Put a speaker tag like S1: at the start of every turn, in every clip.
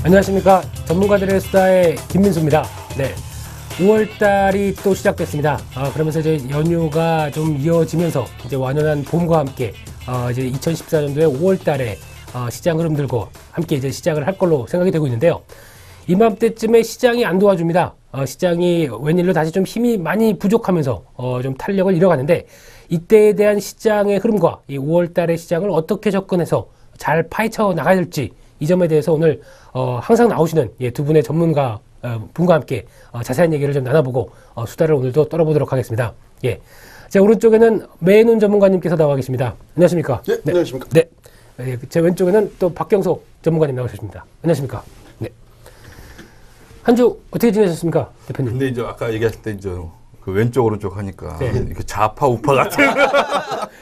S1: 안녕하십니까. 전문가들의 수다의 김민수입니다. 네. 5월달이 또 시작됐습니다. 그러면서 이제 연휴가 좀 이어지면서 이제 완연한 봄과 함께 이제 2014년도에 5월달에 시장 흐름 들고 함께 이제 시작을 할 걸로 생각이 되고 있는데요. 이맘때쯤에 시장이 안 도와줍니다. 시장이 웬일로 다시 좀 힘이 많이 부족하면서 좀 탄력을 잃어가는데 이때에 대한 시장의 흐름과 이 5월달의 시장을 어떻게 접근해서 잘 파헤쳐 나가야 될지 이 점에 대해서 오늘 항상 나오시는 두 분의 전문가 분과 함께 자세한 얘기를 좀 나눠보고 수다를 오늘도 떨어보도록 하겠습니다. 예, 제 오른쪽에는 매눈 전문가님께서 나와 계십니다. 안녕하십니까?
S2: 네, 안녕하십니까?
S1: 네, 제 왼쪽에는 또 박경석 전문가님 나오셨습니다. 안녕하십니까? 네. 한 주 어떻게 지내셨습니까, 대표님?
S2: 근데 이제 아까 얘기하실 때 이제 그 왼쪽 오른쪽 하니까
S1: 네.
S2: 이렇게 좌파 우파 같은.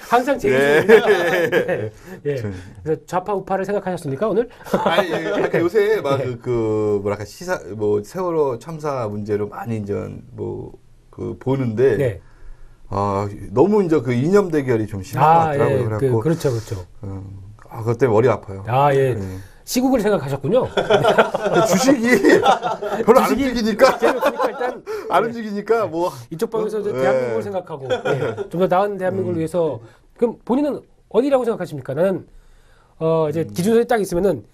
S1: 항상 제 얘기입니다. 네. 예. 그래서 좌파 우파를 생각하셨습니까 오늘?
S2: 아니, 약간 요새 막 뭐랄까 시사 뭐 세월호 참사 문제로 많이 이제 뭐 그 보는데
S1: 네.
S2: 너무 이제 그 이념 대결이 좀 심한 것 같더라고요.
S1: 예.
S2: 그래갖고
S1: 그렇죠.
S2: 그것 때문에 머리 아파요.
S1: 예. 시국을 생각하셨군요.
S2: 주식이 별로 안 움직이니까.
S1: 재미없으니까 일단
S2: 안 움직이니까 뭐
S1: 이쪽 방에서 대한민국을 생각하고 좀 더 나은 대한민국을 위해서 그럼 본인은 어디라고 생각하십니까? 나는 이제 기준선이 딱 있으면은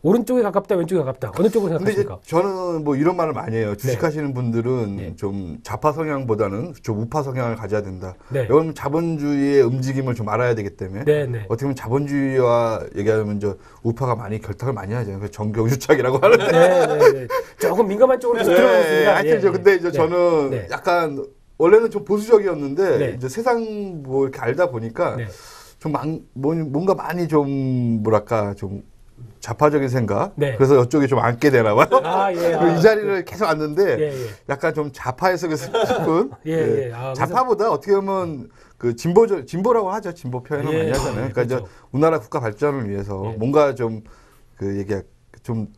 S1: 오른쪽에 가깝다, 왼쪽에 가깝다. 어느 쪽으로
S2: 근데 이제
S1: 생각하십니까?
S2: 저는 뭐 이런 말을 많이 해요. 주식하시는 분들은 좀 좌파 성향보다는 좀 우파 성향을 가져야 된다.
S1: 네.
S2: 이건 자본주의의 움직임을 좀 알아야 되기 때문에 어떻게 보면 자본주의와 얘기하면 저 우파가 많이 결탁을 많이 하잖아요. 그래서 정경유착이라고 하는데
S1: 네. 조금 민감한 쪽으로 들어가겠습니다.
S2: 하여튼 근데 이제 저는 약간 원래는 좀 보수적이었는데 이제 세상 뭐 이렇게 알다 보니까 좀 뭔가 많이 좀 뭐랄까 좀 좌파적인 생각. 그래서 이쪽에 좀 앉게 되나 봐요. 이 자리를 계속 앉는데 약간 좀 좌파에서 싶은 좌파보다 어떻게 보면 그 진보라고 하죠. 진보 표현을 많이 하잖아요. 그러니까 이제 우리나라 국가 발전을 위해서 뭔가 좀 그 얘기가 좀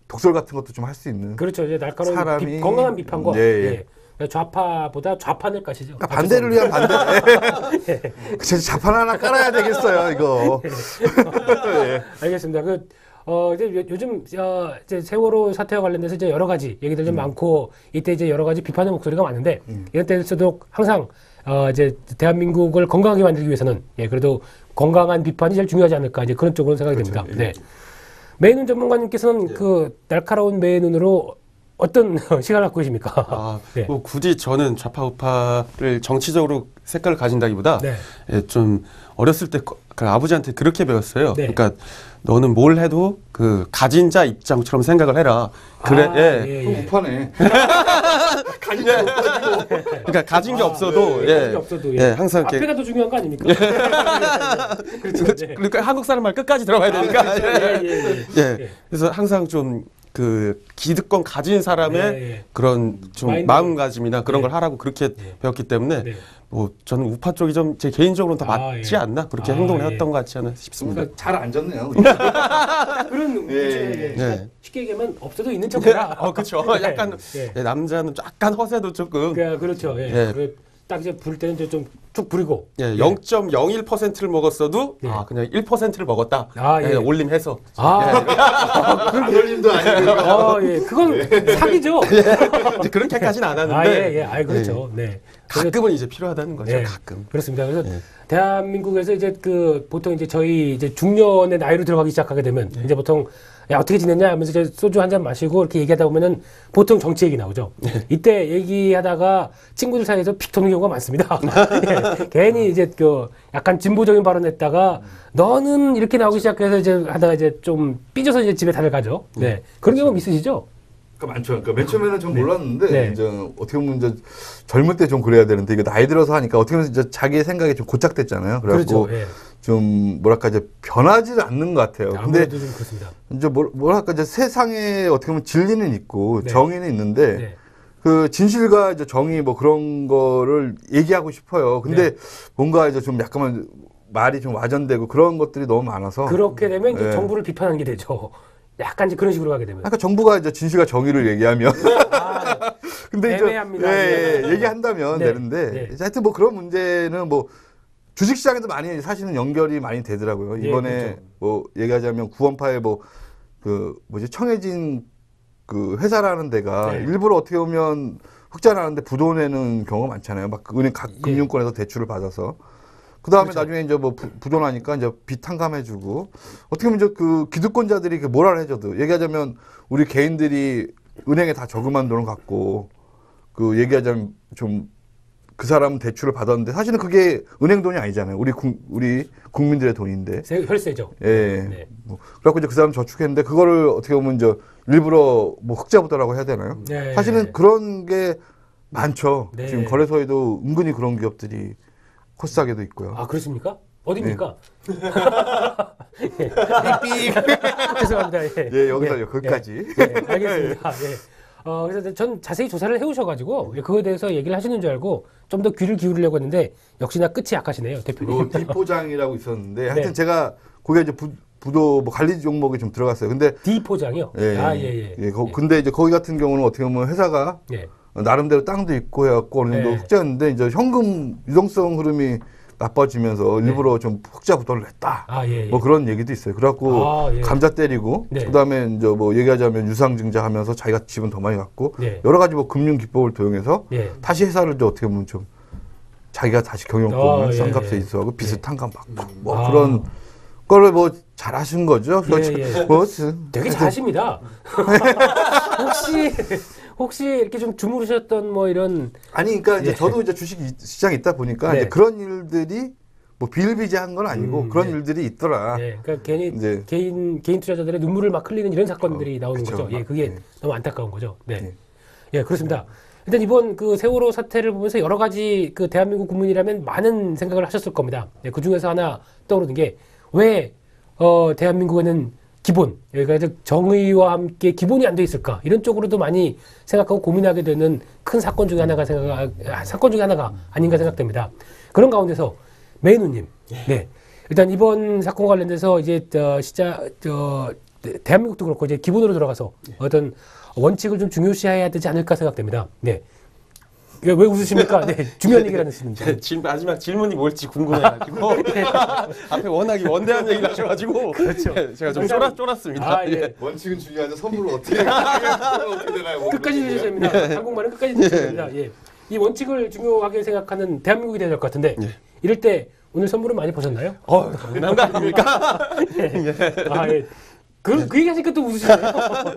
S2: 독설 같은 것도 좀 할 수 있는.
S1: 그렇죠. 이제 날카로운 사람이 건강한 비판과 좌파보다 좌판을 까시죠.
S2: 그러니까 반대를 위한 반대. 좌판 하나 깔아야 되겠어요, 이거.
S1: 알겠습니다. 이제 요즘 이제 세월호 사태와 관련돼서 이제 여러 가지 얘기들 좀 많고 이때 이제 여러 가지 비판의 목소리가 많은데 이런 때에서도 항상 이제 대한민국을 건강하게 만들기 위해서는 그래도 건강한 비판이 제일 중요하지 않을까 이제 그런 쪽으로 생각이 됩니다. 네. 매눈 전문가님께서는 그 날카로운 매눈으로 어떤 시간을 갖고 계십니까?
S3: 뭐 굳이 저는 좌파 우파를 정치적으로 색깔을 가진다기보다 좀 어렸을 때 그 아버지한테 그렇게 배웠어요. 그러니까 너는 뭘 해도 그 가진 자 입장처럼 생각을 해라. 그래,
S2: 우파네.
S3: 가진 게 없어도. 그러니까 가진 게 없어도, 항상 이렇게.
S1: 앞에가 더 중요한 거 아닙니까?
S3: 그러니까 한국 사람 말 끝까지 들어봐야 되니까. 그래서 항상 좀 그 기득권 가진 사람의 그런 좀 마음가짐이나 그런 걸 하라고 그렇게 배웠기 때문에 뭐 저는 우파 쪽이 좀 제 개인적으로는 더 맞지 않나 그렇게 행동을 했던 것 같지 않나 싶습니다.
S2: 그러니까 잘 앉았네요.
S1: 그런 쉽게 얘기하면 없어도 있는 척해라.
S3: 그렇죠. 약간 남자는 약간 허세도 조금.
S1: 그렇죠. 딱 이제 부를 때는 이제 좀 쭉 부리고.
S3: 0.01%를 먹었어도 그냥 1%를 먹었다. 올림해서.
S2: 안 올림도 아니고.
S1: 그건 사기죠.
S3: 그렇게까지는 안 하는데.
S1: 그렇죠.
S3: 가끔은 이제 필요하다는 거죠. 가끔.
S1: 그렇습니다. 그래서 대한민국에서 이제 그 보통 이제 저희 이제 중년의 나이로 들어가기 시작하게 되면 이제 보통 야 어떻게 지냈냐 하면서 이제 소주 한 잔 마시고 이렇게 얘기하다 보면은 보통 정치 얘기 나오죠. 이때 얘기하다가 친구들 사이에서 픽 도는 경우가 많습니다. 괜히 이제 그 약간 진보적인 발언했다가 너는 이렇게 나오기 시작해서 이제 하다가 이제 좀 삐져서 이제 집에 다들 가죠. 그런 경우 있으시죠?
S2: 많죠. 그러니까 맨 처음에는 좀 몰랐는데 이제 어떻게 보면 이제 젊을 때 좀 그래야 되는데 이거 나이 들어서 하니까 어떻게 보면 이제 자기의 생각이 좀 고착됐잖아요. 그래갖고 좀 뭐랄까 이제 변하지 않는 것 같아요. 근데
S1: 좀 그렇습니다.
S2: 이제 뭐랄까 이제 세상에 어떻게 보면 진리는 있고 정의는 있는데 그 진실과 이제 정의 뭐 그런 거를 얘기하고 싶어요. 근데 뭔가 이제 좀 약간 말이 좀 와전되고 그런 것들이 너무 많아서
S1: 그렇게 되면 이제 정부를 비판하는 게 되죠. 약간 이제 그런 식으로 가게 되면.
S2: 그러니까 정부가 이제 진실과 정의를 얘기하면 근데
S1: 애매합니다.
S2: 얘기한다면 되는데 하여튼 뭐 그런 문제는 뭐 주식시장에도 많이 사실은 연결이 많이 되더라고요. 이번에 뭐 얘기하자면 구원파의 뭐 그 뭐지 청해진 그 회사라는 데가
S1: 네.
S2: 일부러 어떻게 보면 흑자나는데 부도 내는 경우가 많잖아요. 막 은행 각 금융권에서 대출을 받아서 그 다음에
S1: 그렇죠.
S2: 나중에 이제 뭐 부도 나니까 이제 빚 탕감해주고 어떻게 보면 이제 그 기득권자들이 그 뭐라 해줘도 얘기하자면 우리 개인들이 은행에 다 저금한 돈을 갖고 그 얘기하자면 좀 그 사람은 대출을 받았는데 사실은 그게 은행 돈이 아니잖아요. 우리 국민들의 돈인데.
S1: 혈세죠.
S2: 예.
S1: 네.
S2: 뭐 그래갖고 이제 그 사람 저축했는데 그거를 어떻게 보면 이제 일부러 뭐 흑자부도라고 해야 되나요?
S1: 네.
S2: 사실은 그런 게 많죠.
S1: 네.
S2: 지금 거래소에도 은근히 그런 기업들이 코스닥에도 있고요.
S1: 아, 그렇습니까? 어디입니까?
S2: 네.
S1: 죄송합니다. 예.
S2: 예, 여기서요. 거기까지.
S1: 예, 알겠습니다. 예. 그래서 전 자세히 조사를 해오셔가지고 그거에 대해서 얘기를 하시는 줄 알고 좀 더 귀를 기울이려고 했는데 역시나 끝이 약하시네요, 대표님.
S2: D포장이라고 있었는데 하여튼
S1: 네.
S2: 제가 거기에 이제 부도 뭐 관리 종목이 좀 들어갔어요. 근데
S1: D포장이요?
S2: 예,
S1: 아, 예.
S2: 근데 이제 거기 같은 경우는 어떻게 보면 회사가
S1: 예.
S2: 나름대로 땅도 있고 해갖고 어느 정도
S1: 네.
S2: 흑자였는데 이제 현금 유동성 흐름이 나빠지면서 일부러 좀 흑자 부도를 냈다.
S1: 아, 예.
S2: 뭐 그런 얘기도 있어요. 그래갖고
S1: 아, 예.
S2: 감자 때리고
S1: 네.
S2: 그다음에 이제 뭐 얘기하자면 유상증자 하면서 자기가 지분 더 많이 갖고
S1: 네.
S2: 여러 가지 뭐 금융 기법을 도용해서
S1: 예.
S2: 다시 회사를 이제 어떻게 보면 좀 자기가 다시 경영권을
S1: 예,
S2: 싼값에
S1: 예.
S2: 있어하고 빚을 탕감받고 뭐
S1: 아.
S2: 그런 거를 뭐 잘하신 거죠.
S1: 예.
S2: 뭐
S1: 되게 잘하십니다. 혹시 이렇게 좀 주무르셨던 뭐 이런
S2: 아니 그러니까 이제
S1: 예.
S2: 저도 이제 주식 시장에 있다 보니까
S1: 네.
S2: 이제 그런 일들이 뭐 비일비재한 건 아니고 그런
S1: 네.
S2: 일들이 있더라.
S1: 예, 그러니까 괜히
S2: 이제
S1: 개인 투자자들의 눈물을 막 흘리는 이런 사건들이 나오는
S2: 그쵸.
S1: 거죠. 예, 그게
S2: 네.
S1: 너무 안타까운 거죠. 네.
S2: 네.
S1: 예, 그렇습니다. 일단 이번 그 세월호 사태를 보면서 여러 가지 그 대한민국 국민이라면 많은 생각을 하셨을 겁니다. 네, 그 중에서 하나 떠오르는 게 왜 대한민국에는 기본, 그러니까 정의와 함께 기본이 안 돼 있을까 이런 쪽으로도 많이 생각하고 고민하게 되는 큰 사건 중에 하나가 아닌가 생각됩니다. 그런 가운데서 메이누님, 네, 일단 이번 사건 관련돼서 이제 대한민국도 그렇고 이제 기본으로 들어가서 어떤 원칙을 좀 중요시해야 되지 않을까 생각됩니다. 네. 왜 웃으십니까? 네, 중요한 얘기를 하셨습니다.
S3: 마지막 질문이 뭘지 궁금해가지고 앞에 워낙에 원대한 얘기를 하셔가지고
S1: 그렇죠.
S3: 제가 좀 쫄았습니다.
S1: 아, 예.
S2: 원칙은 중요한데 선물을 어떻게 되나요?
S1: 끝까지 주셔야 됩니다. 한국말은 끝까지 주셔야 됩니다. 예. 이 원칙을 중요하게 생각하는 대한민국이 돼야 될 것 같은데 이럴 때 오늘 선물은 많이 보셨나요?
S3: 당연한 거 아닙니까?
S1: 아, 예. 그 얘기 하니까 또 웃으시네요.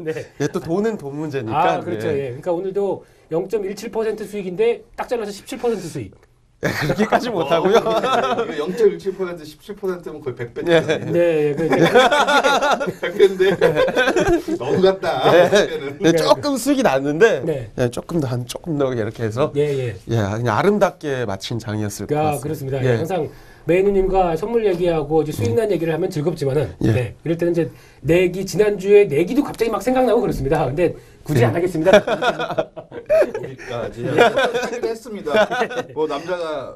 S1: 네.
S3: 예, 또 돈은 돈 문제니까.
S1: 아, 그렇죠. 예. 그러니까 오늘도 0.17% 수익인데 딱 잘라서 17% 수익.
S3: 그렇게까지 못하고요.
S2: 0.17% 17%면 거의 100배.
S1: 네,
S2: 100배인데 너무 같다.
S3: 네, 조금 수익이 났는데
S1: 네.
S3: 조금 더 이렇게 해서
S1: 예.
S3: 그냥 아름답게 마친 장이었을 것 같습니다.
S1: 그렇습니다. 예. 항상 메이누님과 선물 얘기하고 이제 수익난 얘기를 하면 즐겁지만은 네, 이럴 때는 이제 지난주에 내기도 갑자기 막 생각나고 그렇습니다. 근데 굳이 안 하겠습니다.
S2: 여기까지 하기로 했습니다. 뭐 남자가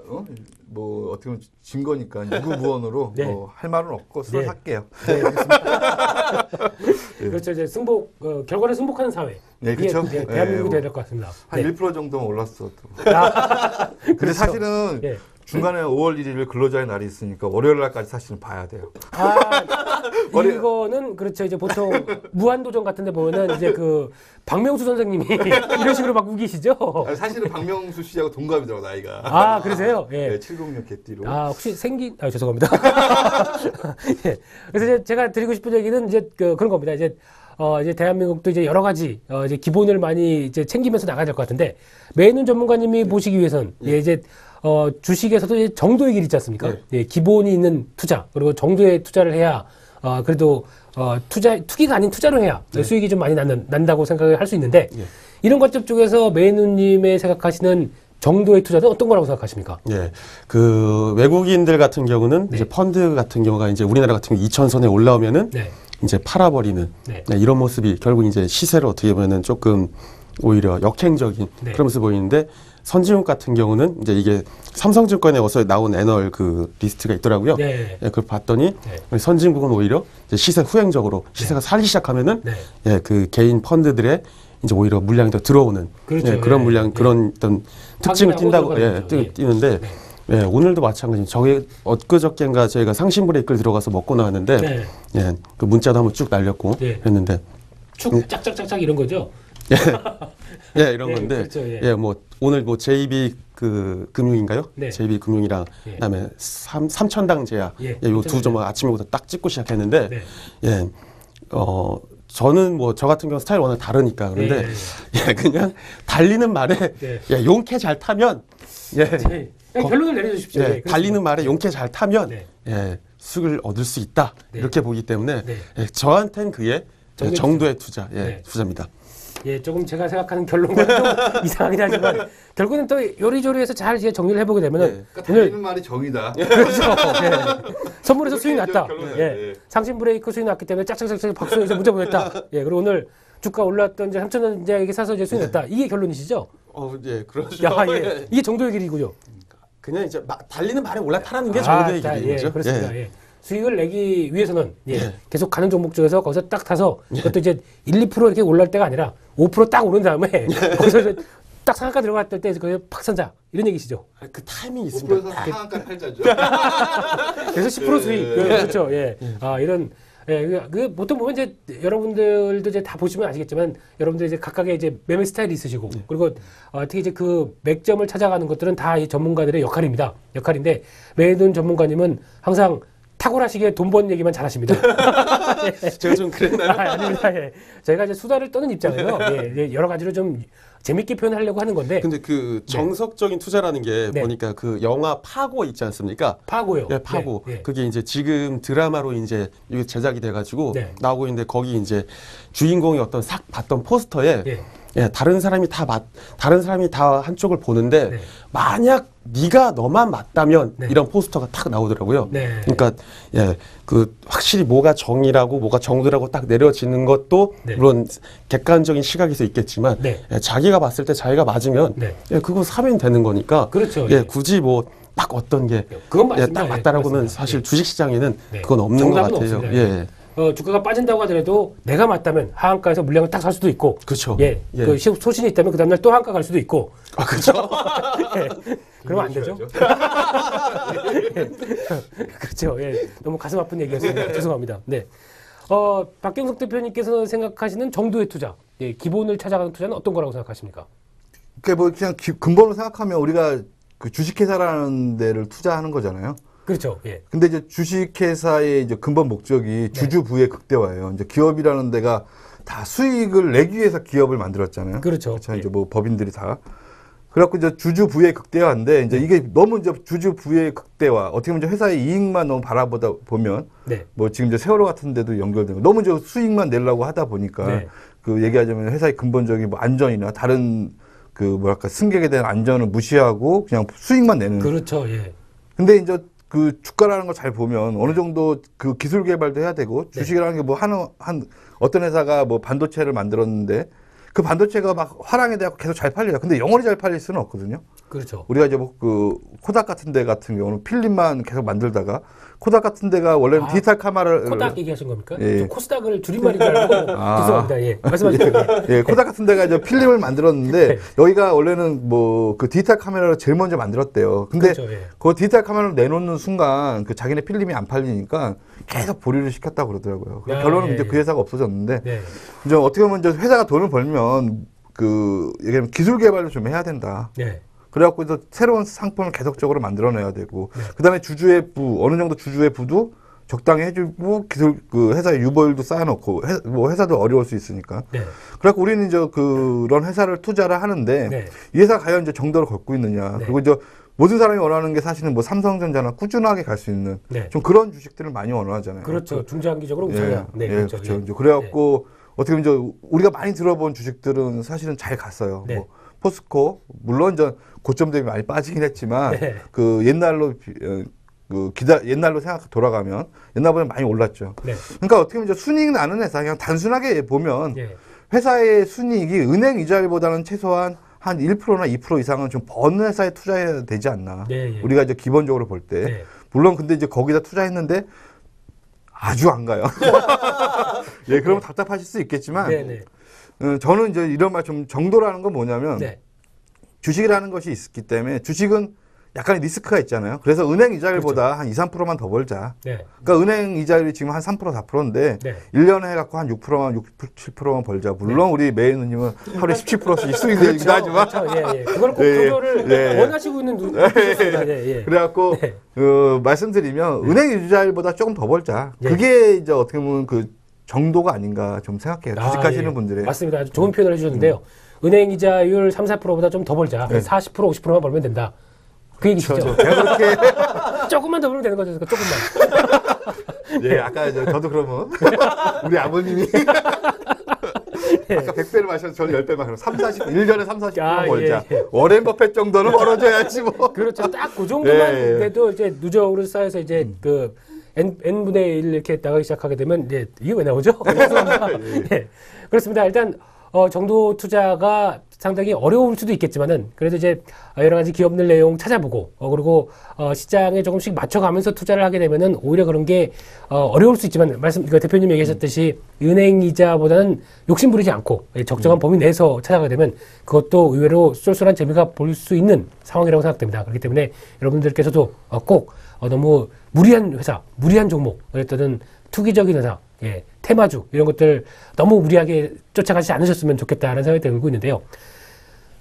S2: 뭐 어떻게 보면 진 거니까 유구무원으로
S1: 네.
S2: 뭐 할 말은 없고 술 할게요.
S1: 네, 그렇죠. 이제 결과를 승복하는 사회.
S2: 네, 그렇죠.
S1: 이게 대한민국이 돼야 될 것 같습니다.
S2: 한
S1: 네.
S2: 1% 정도는 올랐어도.
S1: 근데
S2: 근데 사실은
S1: 예.
S2: 중간에 5월 1일 근로자의 날이 있으니까 월요일 날까지 사실은 봐야 돼요.
S1: 이거는 그렇죠. 이제 보통 무한도전 같은 데 보면은 이제 그 박명수 선생님이 이런 식으로 막 우기시죠?
S2: 사실은 박명수 씨하고 동갑이더라고 나이가.
S1: 아, 그러세요? 예.
S2: 네, 706 개띠로.
S1: 혹시 죄송합니다. 예. 그래서 제가 드리고 싶은 얘기는 이제 그런 겁니다. 이제 대한민국도 이제 여러 가지 이제 기본을 많이 이제 챙기면서 나가야 될 것 같은데 메이눈 전문가님이 보시기 위해선 이제 주식에서도 이제 정도의 길 있지 않습니까? 예, 기본이 있는 투자 그리고 정도의 투자를 해야 그래도 투기가 아닌 투자로 해야 수익이 좀 많이 난다고 생각을 할 수 있는데 이런 관점 쪽에서 메이눈님의 생각하시는 정도의 투자는 어떤 거라고 생각하십니까?
S3: 예, 그 외국인들 같은 경우는 이제 펀드 같은 경우가 이제 우리나라 같은 경우 2,000선에 올라오면은 이제 팔아버리는 이런 모습이 결국 이제 시세로 어떻게 보면은 조금 오히려 역행적인 그런 모습 보이는데 선진국 같은 경우는 이제 이게 삼성증권에 어서 나온 애널 그 리스트가 있더라고요. 예, 그걸 봤더니 선진국은 오히려 이제 시세 후행적으로 시세가 살기 시작하면은 그 개인 펀드들의 이제 오히려 물량이 더 들어오는
S1: 그렇죠.
S3: 그런 물량 그런 어떤 특징을 띈다고 띄는데 예, 오늘도 마찬가지입니다. 저희 엊그저께인가 저희가 상신 브레이크를 들어가서 먹고 나왔는데,
S1: 네.
S3: 예, 그 문자도 한번 쭉 날렸고 했는데,
S1: 축 짝짝짝짝 이런 거죠.
S3: 예, 이런 건데,
S1: 그렇죠,
S3: 예, 뭐 오늘 뭐 JB 그 금융인가요?
S1: 네.
S3: JB 금융이랑 그다음에 삼천당 제야, 요 두 점 아침부터 딱 찍고 시작했는데, 예, 저는 뭐 저 같은 경우 스타일 워낙 다르니까 그런데 예, 그냥 달리는 말에 예, 용케 잘 타면 예,
S1: 결론을 내려주십시오.
S3: 예, 달리는 말에 용케 잘 타면 예, 수익을 얻을 수 있다 이렇게 보기 때문에 예, 저한테는 그게 정도의 투자, 투자입니다.
S1: 예, 조금 제가 생각하는 결론과 좀 이상하긴 하지만 결국은 또 요리조리해서 잘 이제 정리를 해보게 되면은
S2: 그러니까 달리는 말이 정이다.
S1: 그렇죠. 선물에서 수익 났다. 상신 브레이크 수익 났기 때문에 짝짝짝짝 박수해서 문자 보냈다. 그리고 오늘 주가 올랐던 이제 3,000원 이제 사서 이제 수익 났다. 이게 결론이시죠?
S3: 예, 그렇죠.
S1: 이게 정도의 길이고요.
S3: 그냥 이제 달리는 말에 올라타라는 게 정도의 길이죠.
S1: 그렇습니다. 수익을 내기 위해서는 계속 가는 종목 중에서 거기서 딱 타서 그것도 이제 1, 2% 이렇게 올라올 때가 아니라 5% 딱 오른 다음에 거기서 이제 딱 상한가 들어갔을 때 거기서 팍 산다 이런 얘기시죠.
S3: 그 타이밍이 있습니다.
S2: 5%에서 상한가 팔자죠.
S1: 그래서 10% 수익 그렇죠. 이런 그 보통 보면 이제 여러분들도 이제 다 보시면 아시겠지만 여러분들 이제 각각의 이제 매매 스타일이 있으시고 그리고 특히 이제 그 맥점을 찾아가는 것들은 다 이 전문가들의 역할인데 매돈 전문가님은 항상 탁월하시게 돈 버는 얘기만 잘하십니다.
S3: 제가 좀 그랬나요?
S1: 아닙니다. 저희가 이제 수다를 떠는 입장에서 여러 가지로 좀 재밌게 표현하려고 하는 건데.
S3: 근데 그 정석적인 투자라는 게 보니까 그 영화 파고 있지 않습니까?
S1: 파고요.
S3: 파고. 그게 이제 지금 드라마로 이제 이게 제작이 돼가지고 나오고 있는데 거기 이제 주인공이 어떤 싹 봤던 포스터에 다른 사람이 다 한쪽을 보는데 만약 네가 너만 맞다면 이런 포스터가 딱 나오더라고요. 그러니까 그 확실히 뭐가 정의라고 뭐가 정도라고 딱 내려지는 것도 물론 객관적인 시각에서 있겠지만 자기가 봤을 때 자기가 맞으면 그거 사면 되는 거니까
S1: 그렇죠.
S3: 굳이 뭐 딱 어떤 게 딱 맞다라고는 사실 주식시장에는 그건 없는 것 같아요.
S1: 없습니다. 주가가 빠진다고 하더라도 내가 맞다면 하한가에서 물량을 딱 살 수도 있고,
S3: 그렇죠.
S1: 그 소신이 있다면 그 다음날 또 하한가 갈 수도 있고,
S3: 그렇죠.
S1: 그러면 안 되죠. 그렇죠. 너무 가슴 아픈 얘기였습니다. 죄송합니다. 박경석 대표님께서 생각하시는 정도의 투자, 기본을 찾아가는 투자는 어떤 거라고 생각하십니까?
S2: 그러니까 그냥 근본으로 생각하면 우리가 그 주식회사라는 데를 투자하는 거잖아요.
S1: 그렇죠.
S2: 근데 이제 주식회사의 이제 근본 목적이 주주 부의 극대화예요. 이제 기업이라는 데가 다 수익을 내기 위해서 기업을 만들었잖아요.
S1: 그렇죠.
S2: 이제 뭐 법인들이 다. 그래갖고 이제 주주 부의 극대화인데 이제 이게 너무 이제 주주 부의 극대화 어떻게 보면 이제 회사의 이익만 너무 바라보다 보면 뭐 지금 이제 세월호 같은 데도 연결되고 너무 이제 수익만 내려고 하다 보니까 그 얘기하자면 회사의 근본적인 뭐 안전이나 다른 그 뭐랄까 승객에 대한 안전을 무시하고 그냥 수익만 내는.
S1: 그렇죠.
S2: 근데 이제 그 주가라는 걸 잘 보면 어느 정도 그 기술 개발도 해야 되고 주식이라는 게 뭐 어떤 회사가 뭐 반도체를 만들었는데 그 반도체가 막 화랑에 대하고 계속 잘 팔려요. 근데 영원히 잘 팔릴 수는 없거든요.
S1: 그렇죠.
S2: 우리가 이제 뭐 그 코닥 같은 데 같은 경우는 필름만 계속 만들다가 코닥 같은 데가 원래는 디지털 카메라를
S1: 코닥 얘기하신 겁니까? 코스닥을 줄임말인 줄 알고 죄송합니다. 말씀하세요.
S2: 코닥 같은 데가 이제 필름을 만들었는데 여기가 원래는 뭐 그 디지털 카메라를 제일 먼저 만들었대요. 근데 그 디지털 카메라를 내놓는 순간 그 자기네 필름이 안 팔리니까 계속 보류를 시켰다고 그러더라고요. 결론은 이제 그 회사가 없어졌는데 이제 어떻게 보면 이제 회사가 돈을 벌면 그 얘기하면 기술 개발도 좀 해야 된다. 그래갖고 이제 새로운 상품을 계속적으로 만들어내야 되고 그다음에 주주의 부 어느 정도 주주의 부도 적당히 해주고 기술 그 회사의 유보율도 쌓아놓고 뭐 회사도 어려울 수 있으니까 그래갖고 우리는 이제 그런 회사를 투자를 하는데 이 회사 과연 이제 정도를 걷고 있느냐 그리고 이제 모든 사람이 원하는 게 사실은 뭐 삼성전자나 꾸준하게 갈 수 있는 좀 그런 주식들을 많이 원하잖아요.
S1: 그렇죠. 중장기적으로 우상향.
S2: 그렇죠. 이제 그래갖고 어떻게 보면 이제 우리가 많이 들어본 주식들은 사실은 잘 갔어요. 뭐 포스코 물론 이제 고점 대비 많이 빠지긴 했지만 그 옛날로 옛날로 생각 돌아가면 옛날보다 많이 올랐죠. 그러니까 어떻게 보면 이제 순이익 나는 회사 그냥 단순하게 보면 회사의 순이익이 은행 이자율보다는 최소한 한 1%나 2% 이상은 좀 버는 회사에 투자해야 되지 않나. 우리가 이제 기본적으로 볼 때. 물론 근데 이제 거기다 투자했는데 아주 안 가요. 그러면 답답하실 수 있겠지만 저는 이제 이런 말 좀 정도라는 건 뭐냐면 주식이라는 것이 있기 때문에 주식은 약간의 리스크가 있잖아요. 그래서 은행 이자율보다 한 2, 3%만 더 벌자. 그러니까 은행 이자율이 지금 한 3%, 4%인데 1년에 해갖고 한 6%만, 6, 7%만 벌자. 물론 우리 메이누님은 하루에 17%씩 수익 내기도 하지만.
S1: 그걸 꼭 조절을 원하시고 있는 누구입니다.
S2: 그래갖고 말씀드리면 은행 이자율보다 조금 더 벌자. 그게 이제 어떻게 보면 그 정도가 아닌가 좀 생각해요. 주식하시는 분들의.
S1: 맞습니다. 아주 좋은 표현을 해주셨는데요. 은행 이자율 3, 4%보다 좀 더 벌자. 40%, 50%만 벌면 된다. 그 얘기시죠.
S2: 그렇게
S1: 조금만 더 벌면 되는 거죠. 조금만.
S2: 예, 아까 저도 그러면 우리 아버님이 아까 100배를 마셔서 저는 10배만 그럼 1년에 3, 40% 벌자. 워렌 버핏 정도는 벌어줘야지 뭐.
S1: 그렇죠. 딱 그 정도만 돼도 이제 누적으로 쌓여서 이제 그 n분의 1 이렇게 나가기 시작하게 되면 이제 이게 왜 나오죠? 그렇습니다. 일단 정도 투자가 상당히 어려울 수도 있겠지만은 그래도 이제 여러 가지 기업들 내용 찾아보고 그리고 시장에 조금씩 맞춰가면서 투자를 하게 되면은 오히려 그런 게 어려울 수 있지만 대표님 얘기하셨듯이 은행 이자보다는 욕심 부리지 않고 적정한 범위 내에서 찾아가게 되면 그것도 의외로 쏠쏠한 재미가 볼 수 있는 상황이라고 생각됩니다. 그렇기 때문에 여러분들께서도 꼭 너무 무리한 회사, 무리한 종목, 어쨌든 투기적인 회사, 테마주 이런 것들 너무 무리하게 쫓아가지 않으셨으면 좋겠다는 생각이 들고 있는데요.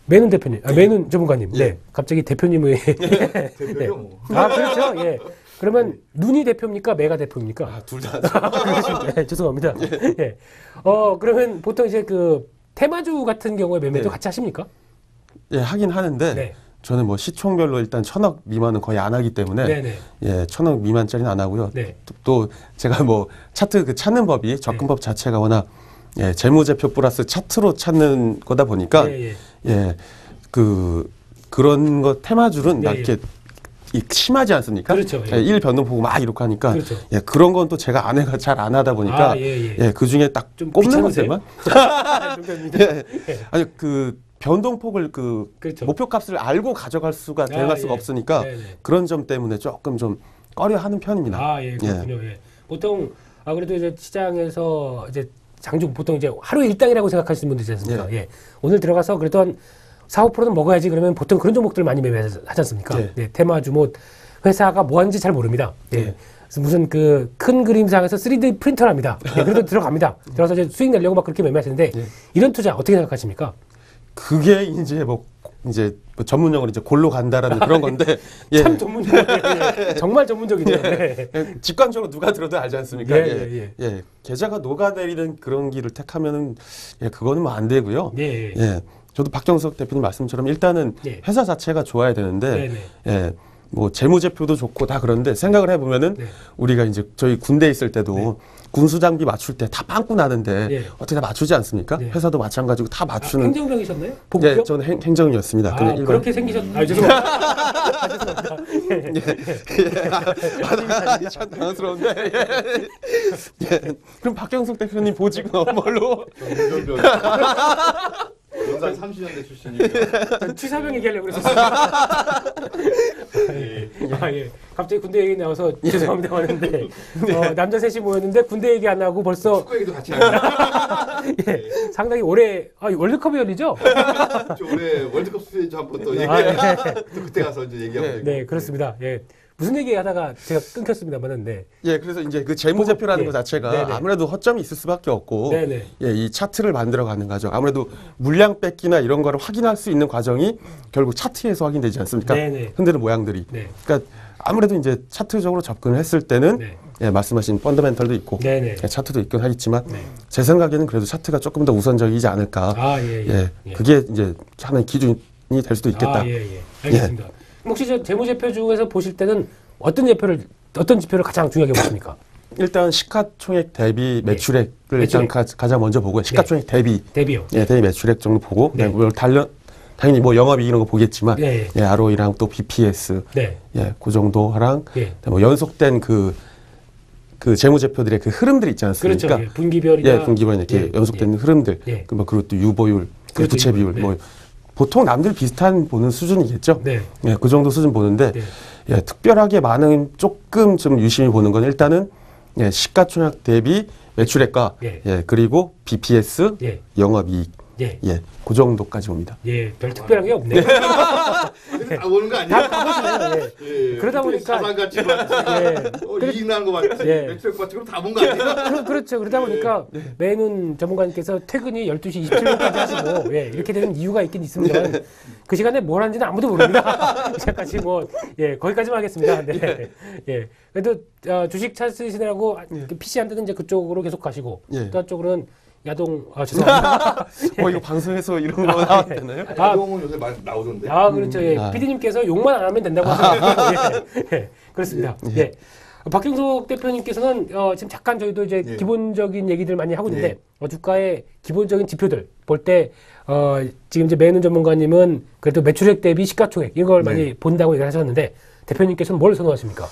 S1: 매눈 대표님, 매눈 전문가님, 갑자기 대표님의
S2: 대표요 뭐.
S1: 그렇죠. 그러면 눈이 대표입니까, 매가 대표입니까?
S3: 둘 다.
S1: 죄송합니다. 그러면 보통 이제 그 테마주 같은 경우에 매매도 같이 하십니까?
S3: 하긴 하는데. 저는 뭐 시총별로 일단 1,000억 미만은 거의 안 하기 때문에 1,000억 미만짜리는 안 하고요. 또 제가 뭐 차트 그 찾는 법이 접근법 자체가 워낙 재무제표 플러스 차트로 찾는 거다 보니까 그런 거 테마줄은 이렇게 심하지 않습니까?
S1: 그렇죠.
S3: 일 변동 보고 막 이렇게 하니까 그런 건 또 제가 아내가 잘 안 하다 보니까 그 중에 딱 좀 꼽는 것들만 아니 그 변동폭을 목표값을 알고 가져갈 수가 대응할 수가 없으니까 그런 점 때문에 조금 좀 꺼려하는 편입니다.
S1: 그렇군요. 보통 그래도 이제 시장에서 이제 장중 보통 이제 하루 일당이라고 생각하시는 분들 있지 않습니까? 오늘 들어가서 그래도 한 4, 5%는 먹어야지 그러면 보통 그런 종목들 많이 매매하지 않습니까? 테마주 뭐 회사가 뭐 하는지 잘 모릅니다. 그래서 무슨 그 큰 그림상에서 3D 프린터랍니다. 그래도 들어갑니다. 들어가서 이제 수익 내려고 막 그렇게 매매하시는데 이런 투자 어떻게 생각하십니까?
S3: 그게 이제 뭐 전문용어로 이제 골로 간다라는 그런 건데
S1: 참 전문용 정말 전문적이네요.
S3: 직관적으로 누가 들어도 알지 않습니까? 계좌가 녹아내리는 그런 길을 택하면은 그거는 뭐 안 되고요. 저도 박정석 대표님 말씀처럼 일단은 회사 자체가 좋아야 되는데 뭐 재무제표도 좋고 다 그런데 생각을 해보면은 우리가 이제 저희 군대 있을 때도 군수장비 맞출 때 다 빵꾸 나는데 어떻게 다 맞추지 않습니까? 회사도 마찬가지고 다 맞추는.
S1: 행정병이셨나요? 복병?
S3: 저는 행정이었습니다.
S1: 그렇게 죄송합니다.
S3: 참 당황스러운데. 그럼 박경석 대표님 보직은 뭘로?
S2: 연산 30년대 출신이니까.
S1: 취사병 얘기하려고 그랬었어요. 갑자기 군대 얘기 나와서 죄송합니다 하는데 남자 셋이 모였는데 군대 얘기 안 하고 벌써
S2: 축구 얘기도 같이 하는
S1: 상당히 올해 월드컵이 열리죠?
S2: 올해 월드컵 스테이지 한번 또 또 그때 가서 이제 얘기하고
S1: 네, 그렇습니다. 무슨 얘기 하다가 제가 끊겼습니다만은
S3: 그래서 이제 그 재무제표라는 것 자체가 아무래도 허점이 있을 수밖에 없고 이 차트를 만들어가는 과정 아무래도 물량 뺏기나 이런 거를 확인할 수 있는 과정이 결국 차트에서 확인되지 않습니까? 흔드는 모양들이. 그러니까 아무래도 이제 차트적으로 접근을 했을 때는 말씀하신 펀더멘털도 있고 차트도 있긴 하겠지만 제 생각에는 그래도 차트가 조금 더 우선적이지 않을까. 그게 이제 하나의 기준이 될 수도 있겠다.
S1: 알겠습니다. 혹시 저 재무제표 중에서 보실 때는 어떤 지표를 가장 중요하게 보십니까?
S3: 일단 시가총액 대비 매출액을 일단 가장 먼저 보고 시가총액 대비요. 대비 매출액 정도 보고 당연히 뭐 영업이익 이런 거 보겠지만 ROE랑 또 BPS 그 정도랑 뭐 연속된 그 재무제표들의 그 흐름들이 있지 않습니까?
S1: 그렇죠. 분기별이나
S3: 분기별 이렇게 연속된 흐름들 그리고 또 유보율, 부채 비율 뭐 보통 남들 비슷한 보는 수준이겠죠. 그 정도 수준 보는데 특별하게 많은 조금 좀 유심히 보는 건 일단은 시가총액 대비 매출액과 그리고 BPS, 영업이익 예, 그 정도까지 옵니다.
S1: 예, 별 특별한 게 없네요.
S2: 다 오는 거 아니야?
S1: 다 가보시네요. 예. 그러다 보니까
S2: 자산가치 맞지, 이익 나는 거 맞지, 매출액 맞지, 그럼 다 본 거 아니야?
S1: 그렇죠. 그러다 보니까 매눈 전문가님께서 퇴근이 12시 27분까지 하시고 이렇게 되는 이유가 있긴 있습니다. 그 시간에 뭘 하는지는 아무도 모릅니다. 이제까지 거기까지만 하겠습니다. 네. 예. 그래도 주식 찾으시느라고 PC 한 대는 이제 그쪽으로 계속 가시고 또 한쪽으로는 야동 죄송합니다.
S3: 이거 방송에서 이런 거 나와도 되나요?
S2: 야동은 요새 많이 나오던데.
S1: 그렇죠. PD님께서 욕만 안 하면 된다고 하시는데 그렇습니다. 예. 박경석 대표님께서는 지금 잠깐 저희도 이제 기본적인 얘기들 많이 하고 있는데 주가의 기본적인 지표들 볼 때 지금 이제 매눈 전문가님은 그래도 매출액 대비 시가총액 이걸 많이 본다고 얘기를 하셨는데 대표님께서는 뭘 선호하십니까?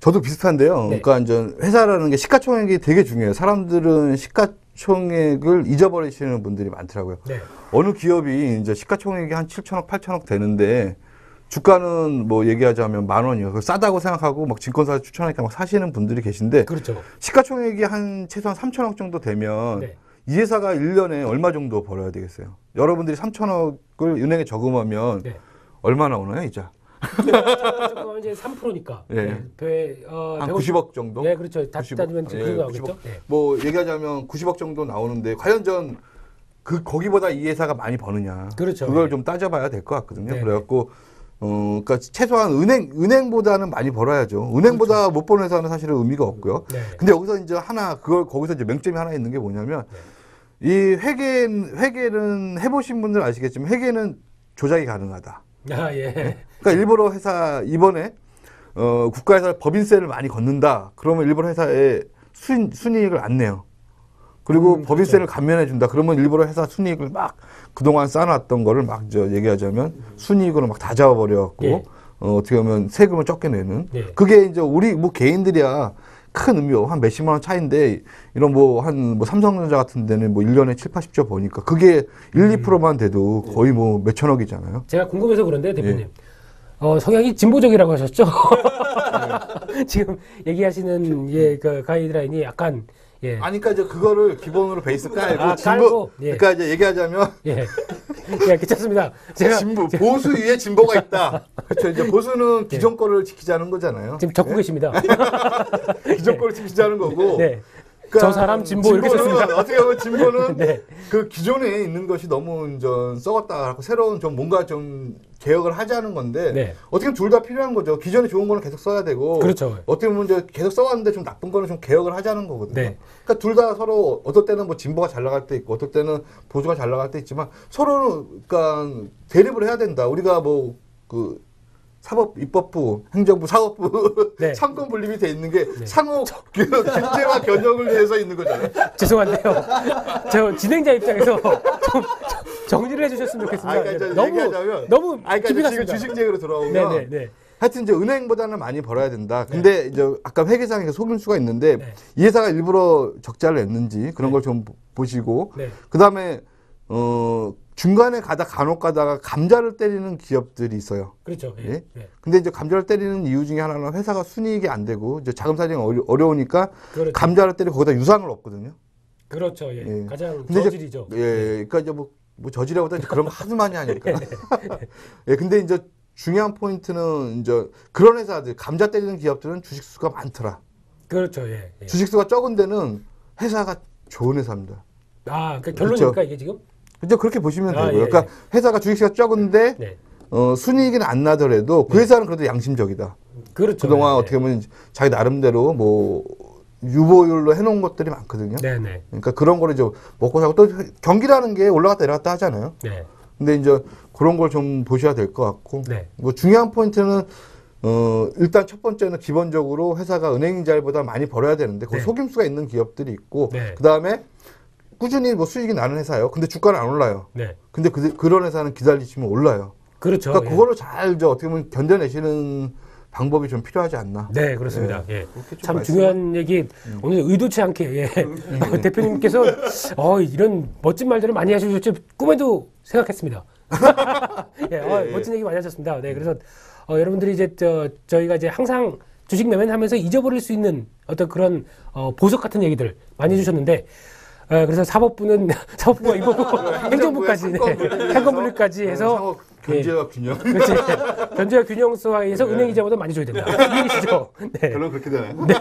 S2: 저도 비슷한데요. 그러니까 이제 회사라는 게 시가총액이 되게 중요해요. 사람들은 시가총액을 잊어버리시는 분들이 많더라고요. 어느 기업이 이제 시가총액이 한 7천억, 8천억 되는데 주가는 뭐 얘기하자면 10,000원이요. 그걸 싸다고 생각하고 막 증권사 추천하니까 막 사시는 분들이 계신데
S1: 그렇죠.
S2: 시가총액이 한 최소한 3천억 정도 되면 이 회사가 1년에 얼마 정도 벌어야 되겠어요? 여러분들이 3천억을 은행에 저금하면 얼마 나오나요, 이자?
S1: 저금하면 이제 3%니까.
S2: 한 90억 정도?
S1: 네, 그렇죠. 다 따지면 그 정도 나오겠죠.
S2: 뭐 얘기하자면 90억 정도 나오는데 과연 거기보다 이 회사가 많이 버느냐?
S1: 그렇죠.
S2: 그걸 좀 따져봐야 될 것 같거든요. 그래갖고 그러니까 최소한 은행보다는 많이 벌어야죠. 은행보다 못 버는 회사는 사실은 의미가 없고요. 근데 여기서 이제 거기서 이제 맹점이 하나 있는 게 뭐냐면 이 회계는 해보신 분들 아시겠지만 회계는 조작이 가능하다. 그러니까 일부러 회사 이번에 국가에서 법인세를 많이 걷는다. 그러면 일부러 회사에 순이익을 안 내요. 그리고 법인세를 감면해 준다. 그러면 일부러 회사 순이익을 막 그동안 쌓아놨던 거를 막 얘기하자면 순이익으로 막 다 잡아버려갖고 어떻게 보면 세금을 적게 내는. 그게 이제 우리 뭐 개인들이야 큰 의미요. 한 몇십만 원 차인데 이런 삼성전자 같은 데는 뭐 1년에 7, 80조 버니까 그게 1, 2%만 돼도 거의 뭐 몇천억이잖아요.
S1: 제가 궁금해서 그런데 대표님. 성향이 진보적이라고 하셨죠? 지금 얘기하시는 그 가이드라인이 약간
S2: 아니, 그러니까 이제 그거를 기본으로 베이스 깔고 그러니까 이제 얘기하자면
S1: 괜찮습니다. 제가
S2: 보수 위에 진보가 있다. 그렇죠. 이제 보수는 기존 거를 지키자는 거잖아요.
S1: 지금 적고 계십니다.
S2: 기존 거를 지키자는 거고.
S1: 그러니까 저 사람 진보 이렇게 썼습니다.
S2: 어떻게 보면 진보는 그 기존에 있는 것이 너무 썩었다. 새로운 뭔가 좀 개혁을 하자는 건데 어떻게 보면 둘 다 필요한 거죠. 기존에 좋은 거는 계속 써야 되고
S1: 그렇죠.
S2: 어떻게 보면 이제 계속 써왔는데 좀 나쁜 거는 좀 개혁을 하자는 거거든요. 그러니까 둘 다 서로 어떨 때는 뭐 진보가 잘 나갈 때 있고 어떨 때는 보수가 잘 나갈 때 있지만 서로는 그러니까 대립을 해야 된다. 우리가 사법, 입법부, 행정부, 사법부 상권 분립이 돼 있는 게 상호 경제와 견역을 위해서 있는 거잖아요.
S1: 죄송한데요. 저 진행자 입장에서 좀 정리를 해주셨으면 좋겠습니다. 너무 깊이 갔습니다.
S2: 지금 주식쟁이로 돌아오면 하여튼 이제 은행보다는 많이 벌어야 된다. 근데 이제 아까 회계상에 속일 수가 있는데 이 회사가 일부러 적자를 냈는지 그런 걸 좀 보시고 그 다음에 중간에 간혹 가다가 감자를 때리는 기업들이 있어요.
S1: 그렇죠.
S2: 근데 이제 감자를 때리는 이유 중에 하나는 회사가 순이익이 안 되고 이제 자금 사정이 어려우니까 감자를 때리고 거기다 유상을 얻거든요.
S1: 그렇죠. 가장 저질이죠.
S2: 그러니까 이제 뭐 저질이라보다 이제 그런 거 하도 많이 하니까. 근데 이제 중요한 포인트는 이제 그런 회사들 감자 때리는 기업들은 주식수가 많더라.
S1: 그렇죠.
S2: 주식수가 적은 데는 회사가 좋은 회사입니다.
S1: 그러니까 결론입니까 이게 지금?
S2: 그렇죠. 그렇게 보시면 되고요. 그러니까 회사가 주식수가 적은데 순이익은 안 나더라도 그 회사는 그래도 양심적이다.
S1: 그렇죠.
S2: 그동안 어떻게 보면 자기 나름대로 뭐 유보율로 해놓은 것들이 많거든요. 그러니까 그런 거를 이제 먹고 사고 또 경기라는 게 올라갔다 내려갔다 하잖아요. 근데 이제 그런 걸 좀 보셔야 될 것 같고 뭐 중요한 포인트는 일단 첫 번째는 기본적으로 회사가 은행이자보다 많이 벌어야 되는데 그 속임수가 있는 기업들이 있고 그 다음에 꾸준히 뭐 수익이 나는 회사예요. 근데 주가는 안 올라요. 근데 그런 회사는 기다리시면 올라요.
S1: 그렇죠.
S2: 그러니까 그거를 잘 어떻게 보면 견뎌내시는 방법이 좀 필요하지 않나.
S1: 네, 그렇습니다. 참 중요한 얘기 오늘 의도치 않게 대표님께서 이런 멋진 말들을 많이 하셔서 꿈에도 생각했습니다. 멋진 얘기 많이 하셨습니다. 그래서 여러분들이 이제 저희가 이제 항상 주식 매매하면서 잊어버릴 수 있는 어떤 그런 보석 같은 얘기들 많이 해주셨는데 그래서 사법부는 사법부가 이거고 행정부까지 상권분리까지 해서
S2: 견제와 균형.
S1: 그렇지. 견제와 균형성에 의해서 은행 이자보다 많이 줘야 된다. 이 얘기시죠. 네.
S2: 결론 그렇게 되나요?
S1: 네.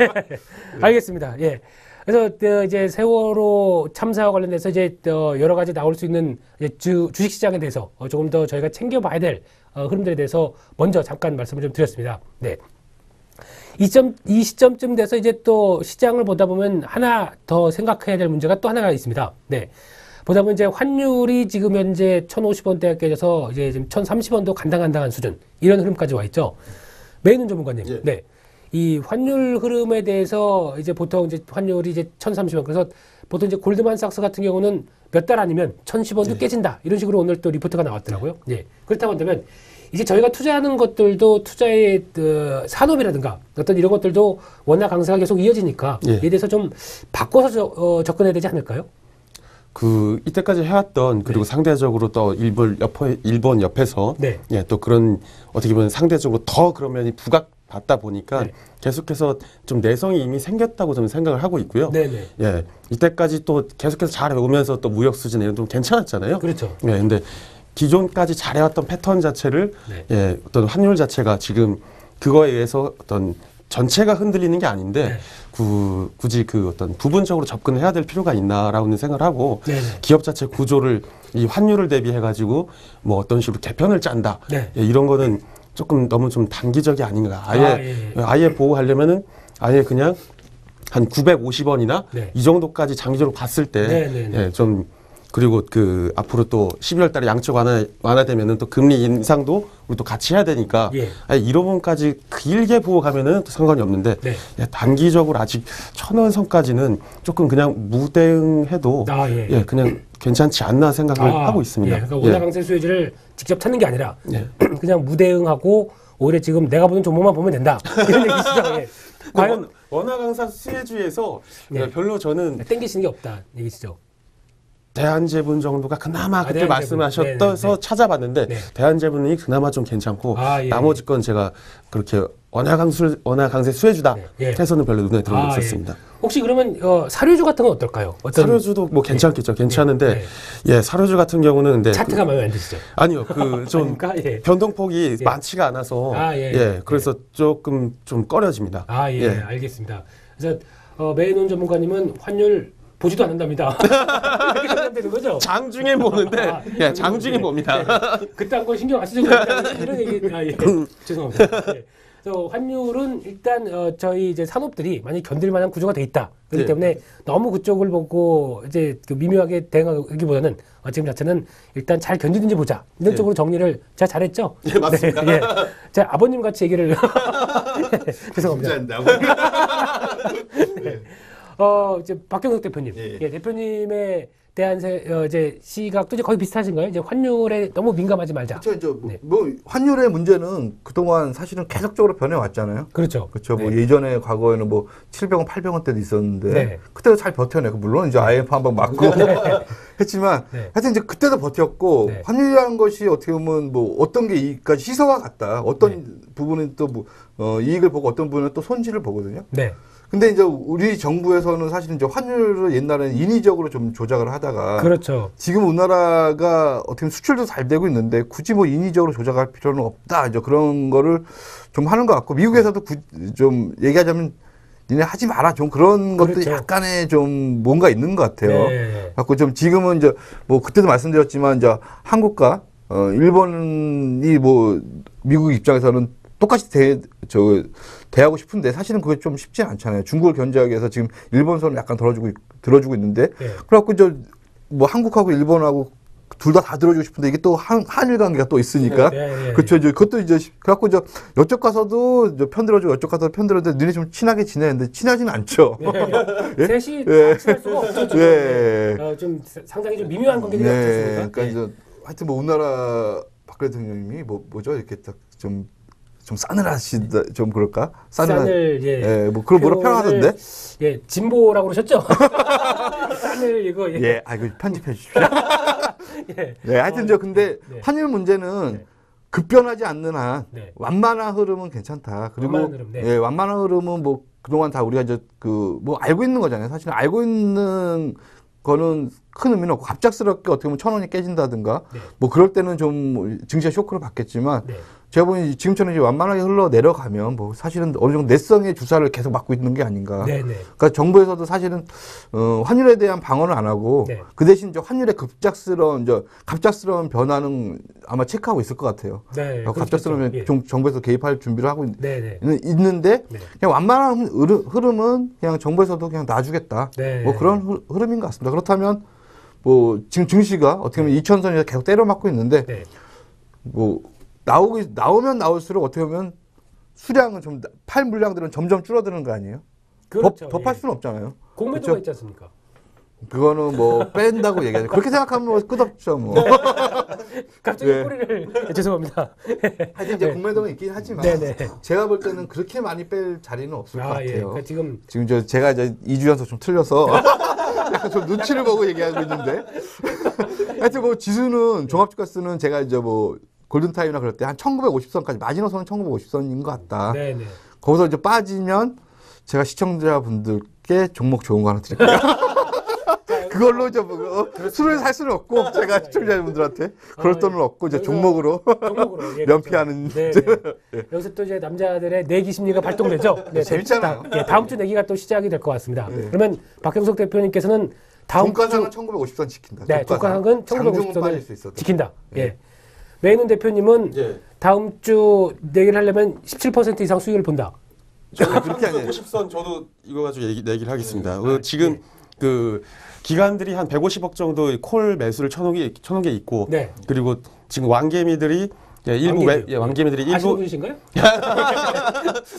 S1: 알겠습니다. 예. 그래서 이제 세월호 참사와 관련해서 이제 여러 가지 나올 수 있는 주식 시장에 대해서 조금 더 저희가 챙겨봐야 될 흐름들에 대해서 먼저 잠깐 말씀을 좀 드렸습니다. 네. 이 시점쯤 돼서 이제 또 시장을 보다 보면 하나 더 생각해야 될 문제가 또 하나가 있습니다. 네. 보다 보면 이제 환율이 지금 현재 1,050원대가 깨져서 이제 지금 1,030원도 간당간당한 수준, 이런 흐름까지 와 있죠. 메이는 전문가님.
S3: 예.
S1: 네. 이 환율 흐름에 대해서 이제 보통 이제 환율이 이제 1,030원. 그래서 보통 이제 골드만삭스 같은 경우는 몇 달 아니면 1,010원도 깨진다. 이런 식으로 오늘 또 리포트가 나왔더라고요. 예. 그렇다고 한다면 이제 저희가 투자하는 것들도 투자의 산업이라든가 어떤 이런 것들도 원화 강세가 계속 이어지니까
S3: 예.
S1: 이에 대해서 좀 바꿔서 접근해야 되지 않을까요?
S3: 이때까지 해왔던 그리고 상대적으로 또 일본 옆에서
S1: 네.
S3: 예, 또 그런 어떻게 보면 상대적으로 더 그런 면이 부각받다 보니까
S1: 네.
S3: 계속해서 좀 내성이 이미 생겼다고 저는 생각을 하고 있고요.
S1: 네네.
S3: 예, 이때까지 또 계속해서 잘해오면서 또 무역 수준 이런 좀 괜찮았잖아요.
S1: 그렇죠.
S3: 예, 근데 기존까지 잘해왔던 패턴 자체를
S1: 네.
S3: 예, 어떤 환율 자체가 지금 그거에 의해서 어떤 전체가 흔들리는 게 아닌데
S1: 네.
S3: 굳이 그 어떤 부분적으로 접근해야 될 필요가 있나라고는 생각을 하고
S1: 네네.
S3: 기업 자체 구조를 이 환율을 대비해 가지고 뭐 어떤 식으로 개편을 짠다
S1: 네.
S3: 예, 이런 거는 조금 너무 좀 단기적이 아닌가
S1: 예.
S3: 아예 보호하려면은 아예 그냥 한 950원이나
S1: 네.
S3: 이 정도까지 장기적으로 봤을 때 예, 좀 그리고 앞으로 또 12월 달에 양적 완화되면은 또 금리 인상도 우리 또 같이 해야 되니까
S1: 예.
S3: 아예 1호분까지 길게 보고 가면은 또 상관이 없는데
S1: 네.
S3: 예, 단기적으로 아직 1,000원 선까지는 조금 그냥 무대응해도 예, 그냥 괜찮지 않나 생각을 하고 있습니다.
S1: 예. 그러니까 원화 강세 수혜지를 직접 찾는 게 아니라
S3: 예.
S1: 그냥 무대응하고 오히려 지금 내가 보는 종목만 보면 된다. 이런 얘기시죠. 예. 과연
S3: 원화 강사 수혜주에서
S1: 네.
S3: 별로 저는
S1: 땡기시는 게 없다 얘기시죠.
S3: 대한제분 정도가 그나마 그때
S1: 대한제분.
S3: 말씀하셨어서
S1: 네.
S3: 찾아봤는데
S1: 네.
S3: 대한제분이 그나마 좀 괜찮고
S1: 예.
S3: 나머지 건 제가 그렇게 원화 강세 수혜주다
S1: 예.
S3: 해서는 별로 눈에 들어오지 않았습니다.
S1: 예. 혹시 그러면 사료주 같은 건 어떨까요?
S3: 사료주도 뭐 괜찮겠죠. 괜찮은데 예, 사료주 같은 경우는 근데
S1: 차트가 마음에 안 드시죠?
S3: 아니요, 좀
S1: 예.
S3: 변동폭이
S1: 예.
S3: 많지가 않아서
S1: 예.
S3: 그래서 조금 좀 꺼려집니다.
S1: 예. 알겠습니다. 그래서 메이논 전문가님은 환율 보지도 않는답니다. 이렇게 생각하면 되는 거죠?
S3: 장중에 보는데 예, 장중에 봅니다.
S1: 그딴 거 신경 안 쓰시고 이런 얘기 예. 죄송합니다. 예. 그래서 환율은 일단 저희 이제 산업들이 많이 견딜 만한 구조가 돼 있다. 그렇기 때문에 너무 그쪽을 보고 이제 그 미묘하게 대응하기보다는 지금 자체는 일단 잘 견디는지 보자. 이런 쪽으로 정리를 제가 잘했죠?
S3: 예, 맞습니다.
S1: 네, 예. 제가 아버님 같이 얘기를 죄송합니다. 네. 이제 박경석 대표님, 예, 대표님의 대한 이제 시각도 이제 거의 비슷하신가요? 이제 환율에 너무 민감하지 말자.
S2: 그렇죠. 뭐 환율의 문제는 그동안 사실은 계속적으로 변해왔잖아요.
S1: 그렇죠.
S2: 그렇죠. 뭐 예전에 과거에는 뭐 700원, 800원 때도 있었는데
S1: 네.
S2: 그때도 잘 버텨내고 물론 이제 IMF 한 번 맞고 했지만 하여튼 이제 그때도 버텼고 환율이라는 것이 어떻게 보면 뭐 어떤 게 이익까지 시서와 같다. 어떤 부분은 또 뭐 이익을 보고 어떤 부분은 또 손실을 보거든요.
S1: 네.
S2: 근데 이제 우리 정부에서는 사실은 이제 환율을 옛날에는 인위적으로 좀 조작을 하다가
S1: 그렇죠.
S2: 지금 우리나라가 어떻게 보면 수출도 잘 되고 있는데 굳이 뭐 인위적으로 조작할 필요는 없다. 이제 그런 거를 좀 하는 것 같고 미국에서도 좀 얘기하자면 니네 하지 마라. 좀 그런 것도
S1: 그렇죠.
S2: 약간의 좀 뭔가 있는 것 같아요.
S1: 네.
S2: 갖고 좀 지금은 이제 뭐 그때도 말씀드렸지만 이제 한국과 일본이 뭐 미국 입장에서는 똑같이 대하고 싶은데 사실은 그게 좀 쉽지 않잖아요. 중국을 견제하기 위해서 지금 일본 손을 약간 들어주고 있는데 그래갖고 뭐 한국하고 일본하고 둘 다 들어주고 싶은데 이게 또 한일 관계가 또 있으니까 그렇죠. 이제 그것도 이제 그래갖고 이쪽 가서도 이제 편들어주고 이쪽 가서 편들어주는데 너네 좀 친하게 지내는데 친하지는 않죠.
S1: 셋이 친할 수가 없죠. 좀 상당히 좀 미묘한 관계들이 없었습니까?
S2: 그러니까 이제 하여튼 뭐 우리나라 박근혜 대통령님이 뭐죠 이렇게 딱 좀 싸늘하시다 좀 그럴까?
S1: 싸늘
S2: 뭐 그런 뭐라 표현하던데?
S1: 예, 진보라고 그러셨죠? 싸늘 이거
S2: 이거 편집해 주십시오. 하여튼 근데 환율 문제는 급변하지 않는 한 완만한 흐름은 괜찮다. 그리고 완만한 흐름은 뭐 그동안 다 우리가 이제 뭐 알고 있는 거잖아요. 사실 알고 있는 거는 큰 의미는 없고 갑작스럽게 어떻게 보면 1,000원이 깨진다든가
S1: 네.
S2: 뭐 그럴 때는 좀 증시가 쇼크를 받겠지만
S1: 네.
S2: 제가 보니 지금처럼 이제 완만하게 흘러 내려가면 뭐 사실은 어느 정도 내성의 주사를 계속 맞고 있는 게 아닌가.
S1: 네, 네.
S2: 그러니까 정부에서도 사실은 환율에 대한 방어는 안 하고
S1: 네.
S2: 그 대신 이제 환율의 갑작스러운 변화는 아마 체크하고 있을 것 같아요.
S1: 네,
S2: 갑작스러운
S1: 예.
S2: 정부에서 개입할 준비를 하고
S1: 네, 네.
S2: 있는데
S1: 네.
S2: 그냥 완만한 흐름은 그냥 정부에서도 그냥 놔주겠다.
S1: 네.
S2: 뭐 그런 흐름인 것 같습니다. 그렇다면 뭐 지금 증시가 어떻게 보면 2,000선에서 계속 때려맞고 있는데
S1: 네.
S2: 뭐 나오면 나올수록 어떻게 보면 수량은 좀 팔 물량들은 점점 줄어드는 거 아니에요?
S1: 그렇죠.
S2: 더 팔 수는 없잖아요.
S1: 공매도가 있지 않습니까?
S2: 그거는 뭐 뺀다고 얘기하죠. 그렇게 생각하면 뭐 끝없죠 뭐.
S1: 갑자기
S2: 네.
S1: 꼬리를 죄송합니다.
S2: 하여튼 이제 공매도는 있긴 하지만
S1: 네네.
S2: 제가 볼 때는 그렇게 많이 뺄 자리는 없을 것 같아요.
S1: 예. 그러니까 지금
S2: 제가 이제 이주연서 좀 틀려서 약간 좀 눈치를 보고 얘기하고 있는데 하여튼 뭐 지수는 종합주가수는 제가 이제 뭐 골든타임이나 그럴 때 한 1950선까지 마지노선은 1950선인 것 같다.
S1: 네네.
S2: 거기서 이제 빠지면 제가 시청자분들께 종목 좋은 거 하나 드릴게요. 그걸로 이제 뭐 술을 살 수는 없고 제가 시청자분들한테 그럴 돈은 없고 이제 종목으로
S1: 예,
S2: 면피하는.
S1: 그렇죠. 네. 여기서 또 이제 남자들의 내기 심리가 발동되죠. 네,
S2: 재밌잖아요.
S1: 다음 주 내기가 또 시작이 될 것 같습니다. 그러면 박경석 대표님께서는 다음
S2: 종가상은
S1: 주
S2: 1950선 지킨다.
S1: 네, 종가상은
S2: 장중은 빠질 수
S1: 1950선을
S2: 있어도.
S1: 지킨다.
S2: 네.
S1: 예. 메이눈 대표님은
S3: 예.
S1: 다음 주 내기를 하려면 17% 이상 수익을 본다.
S2: 그렇게 아니에요.
S3: 50선 저도 이거 가지고 얘기를 하겠습니다. 지금 그 기관들이 한 150억 정도 콜 매수를 쳐놓은 게 있고
S1: 네.
S3: 그리고 지금 왕개미들이 일부 왕개미들이
S1: 아시는
S3: 일부
S1: 분이신가요?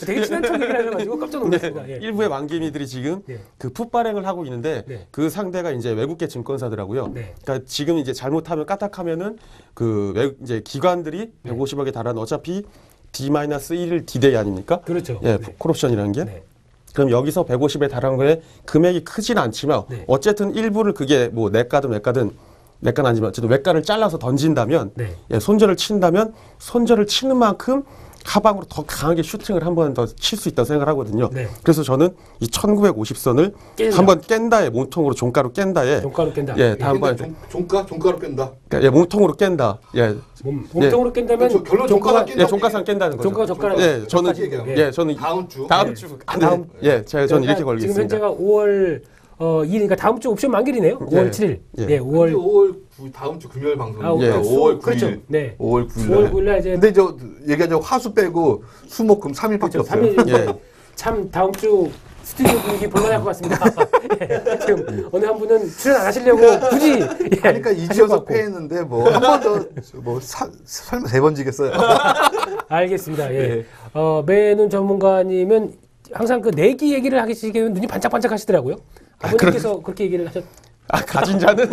S1: 되게 친한 척 얘기를 하셔가지고 깜짝 놀랐습니다. 예.
S3: 일부의 왕개미들이 지금
S1: 네.
S3: 그 풋발행을 하고 있는데
S1: 네.
S3: 그 상대가 이제 외국계 증권사더라고요.
S1: 네.
S3: 그러니까 지금 이제 잘못하면 까딱하면은 이제 기관들이 150억에 달하는 어차피 D-1을 D-Day 아닙니까?
S1: 그렇죠.
S3: 예,
S1: 네.
S3: 콜옵션이라는 게.
S1: 네.
S3: 그럼 여기서 150에 달한 거에 금액이 크진 않지만
S1: 네.
S3: 어쨌든 일부를 그게 뭐 내가든 외가는 아니지만 어쨌든 외가를 잘라서 던진다면
S1: 네.
S3: 예, 손절을 친다면 손절을 치는 만큼 하방으로 더 강하게 슈팅을 한 번 더 칠 수 있다고 생각을 하거든요.
S1: 네.
S3: 그래서 저는 이 1950선을
S1: 깬다.
S3: 한번 깬다에 몸통으로 종가로 깬다에
S1: 종가로 깬다.
S3: 예, 다음번에
S2: 종가로 깬다.
S3: 그러니까 예, 몸통으로 깬다. 예.
S1: 몸통으로 깬다면
S2: 그렇죠. 결론 종가가 깬다.
S3: 예, 종가상 깬다는 거죠.
S1: 종가 젓가락.
S3: 예, 저는
S2: 얘기해요.
S3: 저는
S2: 다음 주.
S3: 다음 주 예, 저는 이렇게 걸겠습니다.
S1: 지금 현재가 5월 2일이니까 다음 주 옵션 만기이네요. 5월 7일.
S3: 예.
S1: 네,
S2: 5월 9일 다음 주 금요일 방송.
S1: 예.
S2: 5월 9일.
S1: 그렇죠. 네.
S2: 5월 9일.
S1: 5월 9일 날 이제
S2: 근데 저 얘기하자 화수 빼고 수목금 3일밖에
S1: 그렇죠.
S2: 없어요.
S1: 3일.
S3: 예.
S1: 참 다음 주 스튜디오 분위기 볼만할 것 같습니다. 예, 지금 어느 한 분은 출연 안 하시려고 굳이 예,
S2: 그러니까
S1: 하실 것
S2: 이지어서
S1: 같고.
S2: 패했는데 뭐 한 번 더 뭐 설마 3번 지겠어요.
S1: 알겠습니다. 예.
S2: 예.
S1: 매눈 전문가님은 항상 그 내기 얘기를 하시기에는 눈이 반짝반짝 하시더라고요. 아버님께서 그렇게 얘기를 하셨.
S3: 가진 자는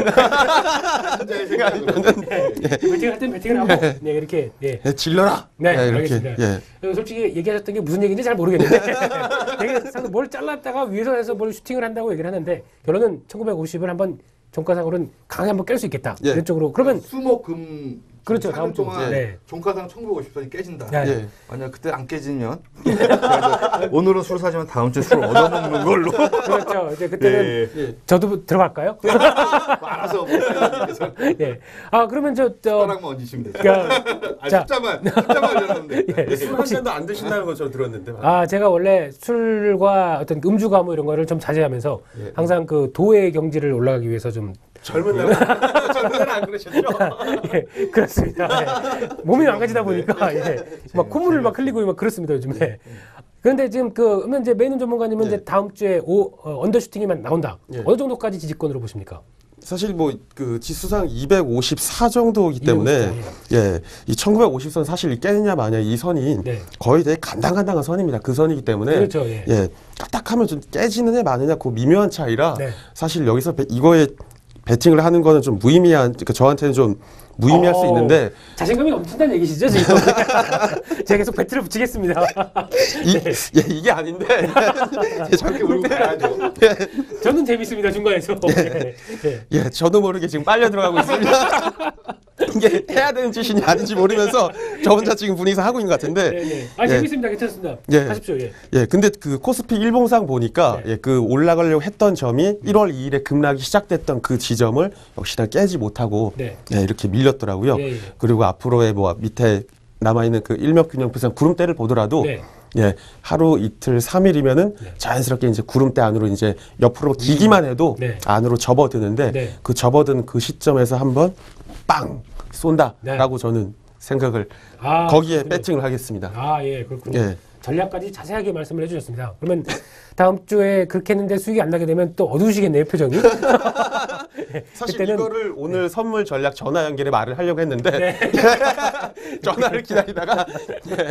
S1: 배팅할 땐 배팅을 하고 네, 이렇게 예.
S3: 질러라.
S1: 네,
S3: 예, 이렇게.
S1: 알겠습니다.
S3: 예.
S1: 솔직히 얘기하셨던 게 무슨 얘기인지 잘 모르겠는데 되게 상당히 뭘 잘랐다가 위에서 해서 뭘 슈팅을 한다고 얘기를 하는데 결론은 1950을 한번 종가상으로는 강하게 한번 깰 수 있겠다.
S3: 예.
S1: 이런 쪽으로. 그러면
S2: 수목금
S1: 그렇죠.
S2: 3일
S1: 다음 주.
S2: 동안
S1: 네.
S2: 종가상 1950선이 깨진다.
S1: 네.
S3: 예.
S2: 만약 그때 안 깨지면 제가 오늘은 술 사지만 다음 주에 술 얻어먹는 걸로.
S1: 그렇죠. 이제 그때는
S3: 예.
S1: 저도 들어갈까요?
S2: 알아서
S1: 예. 아 그러면 저
S2: 숟가락만 얹으시면 되죠.
S1: 그러니까, 자.
S2: 숫자만 알려놨는데.
S1: 예.
S3: 술한 잔도 안 드신다는 거 저 들었는데.
S1: 제가 원래 술과 어떤 음주 가무 이런 거를 좀 자제하면서
S3: 예.
S1: 항상 그 도의 경지를 올라가기 위해서 좀
S3: 젊은 날 안 그러셨죠?
S1: 예, 그렇습니다. 예. 몸이 망가지다 보니까 예. 막 콧물을 막 흘리고 막 그렇습니다 요즘에. 그런데 지금 그러면 이제 메이눈 전문가님은 이제 다음 주에 언더슈팅이만 나온다.
S3: 예.
S1: 어느 정도까지 지지권으로 보십니까?
S3: 사실 뭐 그 지수상 254 정도이기 때문에
S1: 254,
S3: 예, 이 1950선 사실 깨느냐 마냐 이 선이
S1: 네.
S3: 거의 되게 간당간당한 선입니다. 그 선이기 때문에
S1: 그렇죠, 예.
S3: 딱딱하면 좀 깨지느냐 마느냐 그 미묘한 차이라
S1: 네.
S3: 사실 여기서 이거에 배팅을 하는 거는 좀 무의미한, 그러니까 저한테는 좀 무의미할 수 있는데
S1: 자신감이 넘친다는 얘기시죠 지금? 제가 계속 배틀을 붙이겠습니다.
S3: 이게 아닌데
S2: 저렇게 울고 가야죠.
S1: 저는 재밌습니다 중간에서. 예.
S3: 저도 모르게 지금 빨려 들어가고 있습니다. 이게 해야 되는 짓이냐 아닌지 모르면서 저 혼자 지금 분위기에서 하고 있는 것 같은데.
S1: 네. 아, 재밌습니다. 괜찮습니다. 하십시오. 예.
S3: 예, 근데 그 코스피 일봉상 보니까 예, 그 올라가려고 했던 점이 1월 2일에 급락이 시작됐던 그 지점을 역시나 깨지 못하고 예, 이렇게 밀렸더라고요. 그리고 앞으로의 뭐 밑에 남아있는 그 일맥균형표상 구름대를 보더라도 예, 하루 이틀 3일이면은 자연스럽게 이제 구름대 안으로 이제 옆으로 기기만 해도 안으로 접어드는데 그 접어든 그 시점에서 한번 빵 쏜다라고 저는 생각을 거기에 배팅을 하겠습니다.
S1: 아, 예, 그렇군요. 예. 전략까지 자세하게 말씀을 해주셨습니다. 그러면 다음 주에 그렇게 했는데 수익이 안 나게 되면 또 어두우시겠네요, 표정이.
S3: 사실 그때는 이거를 오늘 선물 전략 전화 연결에 말을 하려고 했는데 전화를 기다리다가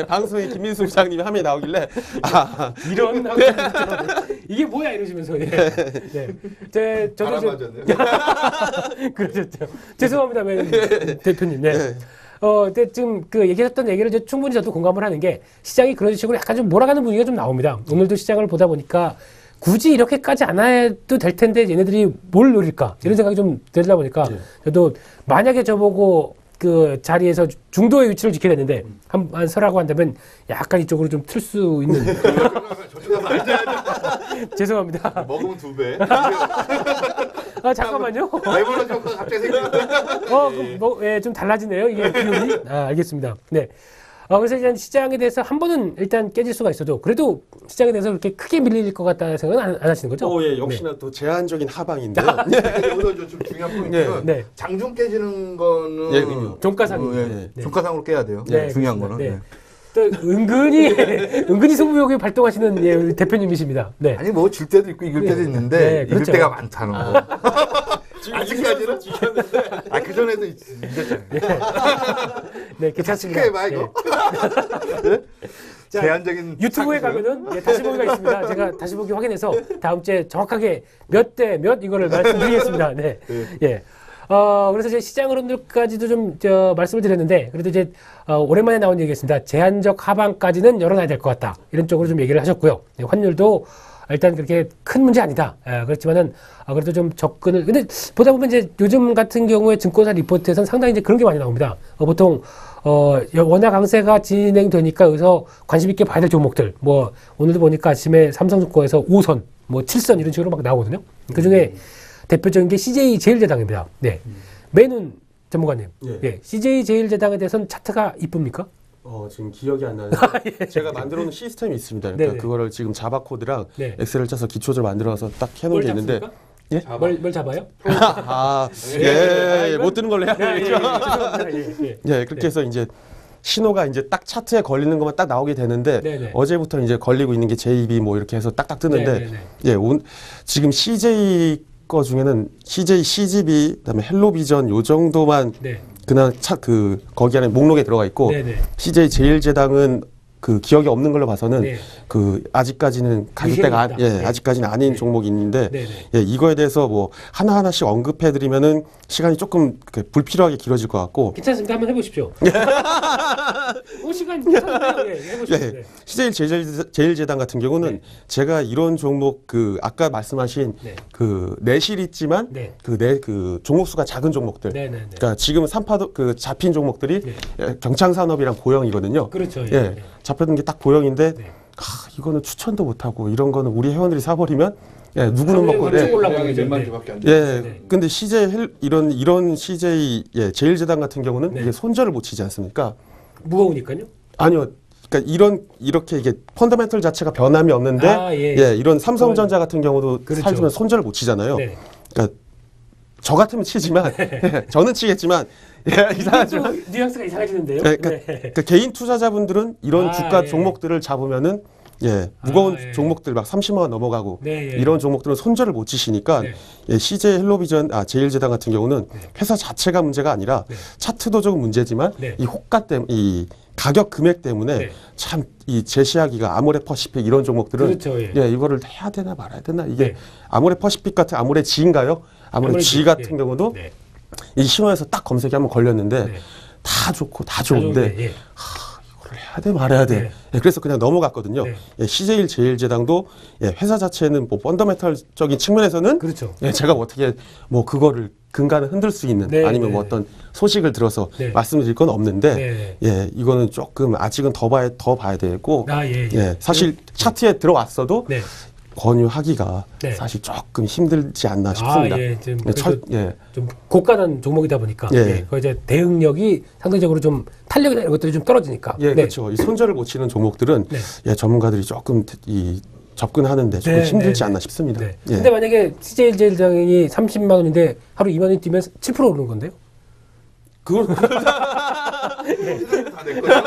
S3: 방송에 김민수 부장님이 화면이 나오길래
S1: 이런 이게 뭐야 이러시면서 저도 그러셨죠. 죄송합니다, 대표님. 근데 지금 그 얘기했던 얘기를 충분히 저도 공감을 하는 게 시장이 그런 식으로 약간 좀 몰아가는 분위기가 좀 나옵니다. 오늘도 시장을 보다 보니까 굳이 이렇게까지 안 해도 될 텐데 얘네들이 뭘 노릴까 이런 생각이 좀 들다 보니까 저도 만약에 저보고 그 자리에서 중도의 위치를 지켜야 되는데 한번 서라고 한다면 약간 이쪽으로 좀 틀 수 있는. 죄송합니다.
S2: 먹으면 2배.
S1: 아, 잠깐만요.
S2: 레버런 효과 갑자기 생기는데.
S1: 좀 달라지네요. 이게 비율이. 알겠습니다. 네. 그래서 이제 시장에 대해서 한 번은 일단 깨질 수가 있어도 그래도 시장에 대해서 그렇게 크게 밀릴 것 같다는 생각은 안 하시는 거죠?
S3: 예, 역시나 또 제한적인 하방인데요.
S2: 여기서 좀 중요한 포인트는 장중 깨지는 거는
S1: 종가상이에요.
S2: 종가상으로 깨야 돼요. 중요한 거는.
S1: 또 은근히 승부욕이 발동하시는 우리 대표님이십니다. 네.
S2: 아니 뭐 질 때도 있고 이길 때도 있는데 이길 때가 많다는 거. 아직까지는 지켰는데 그 전에도 이겼잖아요.
S1: 네, 괜찮습니다.
S2: 해봐 이거. 제한적인
S1: 유튜브에 가면은 다시 보기가 있습니다. 제가 다시 보기 확인해서 다음 주에 정확하게 몇 대 몇 이거를 말씀드리겠습니다. 네. 예. 그래서 이제 시장 흐름들까지도 좀 말씀을 드렸는데 그래도 이제 오랜만에 나온 얘기였습니다. 제한적 하방까지는 열어놔야 될 것 같다. 이런 쪽으로 좀 얘기를 하셨고요. 환율도 일단 그렇게 큰 문제 아니다. 그렇지만은 그래도 좀 접근을 근데 보다 보면 이제 요즘 같은 경우에 증권사 리포트에서는 상당히 이제 그런 게 많이 나옵니다. 보통 원화 강세가 진행되니까 여기서 관심 있게 봐야 될 종목들 뭐 오늘도 보니까 아침에 삼성증권에서 5선 뭐 7선 이런 식으로 막 나오거든요. 그중에 대표적인 게 CJ제일제당입니다. 네. 매눈 전문가님. CJ제일제당에 대해서는 차트가 이쁩니까?
S3: 지금 기억이 안 나는데 제가 만들어 놓은 시스템이 있습니다. 그러니까 그거를 지금 자바 코드랑 엑셀을 짜서 기초를 만들어서 딱 해놓은 게 있는데
S1: 뭘 잡아요?
S3: 못 드는 걸로 해야 되겠죠. 그렇게 해서 이제 신호가 이제 딱 차트에 걸리는 것만 딱 나오게 되는데 어제부터 이제 걸리고 있는 게 JB 뭐 이렇게 해서 딱딱 뜨는데 지금 CJ 거 중에는 CJ, CGV, 그다음에 헬로비전 요 정도만 그냥 거기 안에 목록에 들어가 있고 CJ 제일제당은 그 기억이 없는 걸로 봐서는 그 아직까지는 가격대가 아직까지는 아닌 종목이 있는데 이거에 대해서 뭐 하나하나씩 언급해드리면은 시간이 조금 불필요하게 길어질 것 같고
S1: 괜찮습니다. 한번 해보십시오. 시간 해보십시오.
S3: CJ 제일제당 같은 경우는 제가 이런 종목 아까 말씀하신 그 내실 있지만 그 종목 수가 작은 종목들 그러니까 지금 3파도 잡힌 종목들이 경창산업이랑 고영이거든요.
S1: 그렇죠.
S3: 잡혔던 게 딱 고영인데 이거는 추천도 못하고 이런 거는 우리 회원들이 사버리면 누구는 먹고 근데 CJ 이런 CJ 제일제당 같은 경우는 이게 손절을 못 치지 않습니까?
S1: 무거우니까요?
S3: 아니요. 그러니까 이렇게 이게 펀더멘털 자체가 변함이 없는데 이런 삼성전자 같은 경우도 살주면 손절을 못 치잖아요. 그러니까 저 같으면 치지만 저는 치겠지만 이상하죠.
S1: 뉘앙스가 이상해지는데요.
S3: 그러니까 개인 투자자분들은 이런 주가 종목들을 잡으면은 무거운 종목들 막 30만 원 넘어가고 이런 종목들은 손절을 못 치시니까 CJ 헬로비전 제일제당 같은 경우는 회사 자체가 문제가 아니라 차트도 조금 문제지만 이 호가 때문에 이 가격 금액 때문에 참 이 제시하기가 아모레퍼시픽 이런 종목들은 이거를 해야 되나 말아야 되나 이게 아모레퍼시픽 같은 아모레지인가요? 아모레지 같은 경우도 이 신호에서 딱 검색이 한번 걸렸는데 다 좋고 다 좋은데 이거를 해야 돼 말아야 돼. 그래서 그냥 넘어갔거든요. CJ 제일제당도 회사 자체는 뭐 펀더멘털적인 측면에서는 제가 어떻게 뭐 그거를 근간을 흔들 수 있는
S1: 네,
S3: 아니면
S1: 네.
S3: 뭐 어떤 소식을 들어서
S1: 네.
S3: 말씀드릴 건 없는데
S1: 네.
S3: 예, 이거는 조금 아직은 더 봐야 되고 예, 사실 차트에 들어왔어도
S1: 네.
S3: 권유하기가
S1: 네.
S3: 사실 조금 힘들지 않나 싶습니다.
S1: 예, 좀,
S3: 예.
S1: 좀 고가는 종목이다 보니까
S3: 예.
S1: 그 이제 대응력이 상대적으로 좀 탄력이나 이런 것들이 좀 떨어지니까.
S3: 예, 그렇죠. 이 손절을 못 치는 종목들은
S1: 네.
S3: 예, 전문가들이 조금 이 접근하는데 조금
S1: 네,
S3: 힘들지
S1: 네,
S3: 않나
S1: 네.
S3: 싶습니다.
S1: 네.
S3: 예.
S1: 근데 만약에 CJ 제일장이 30만 원인데 하루 2만 원 뛰면 7% 오르는 건데요?
S3: 그걸
S2: 다내 거야.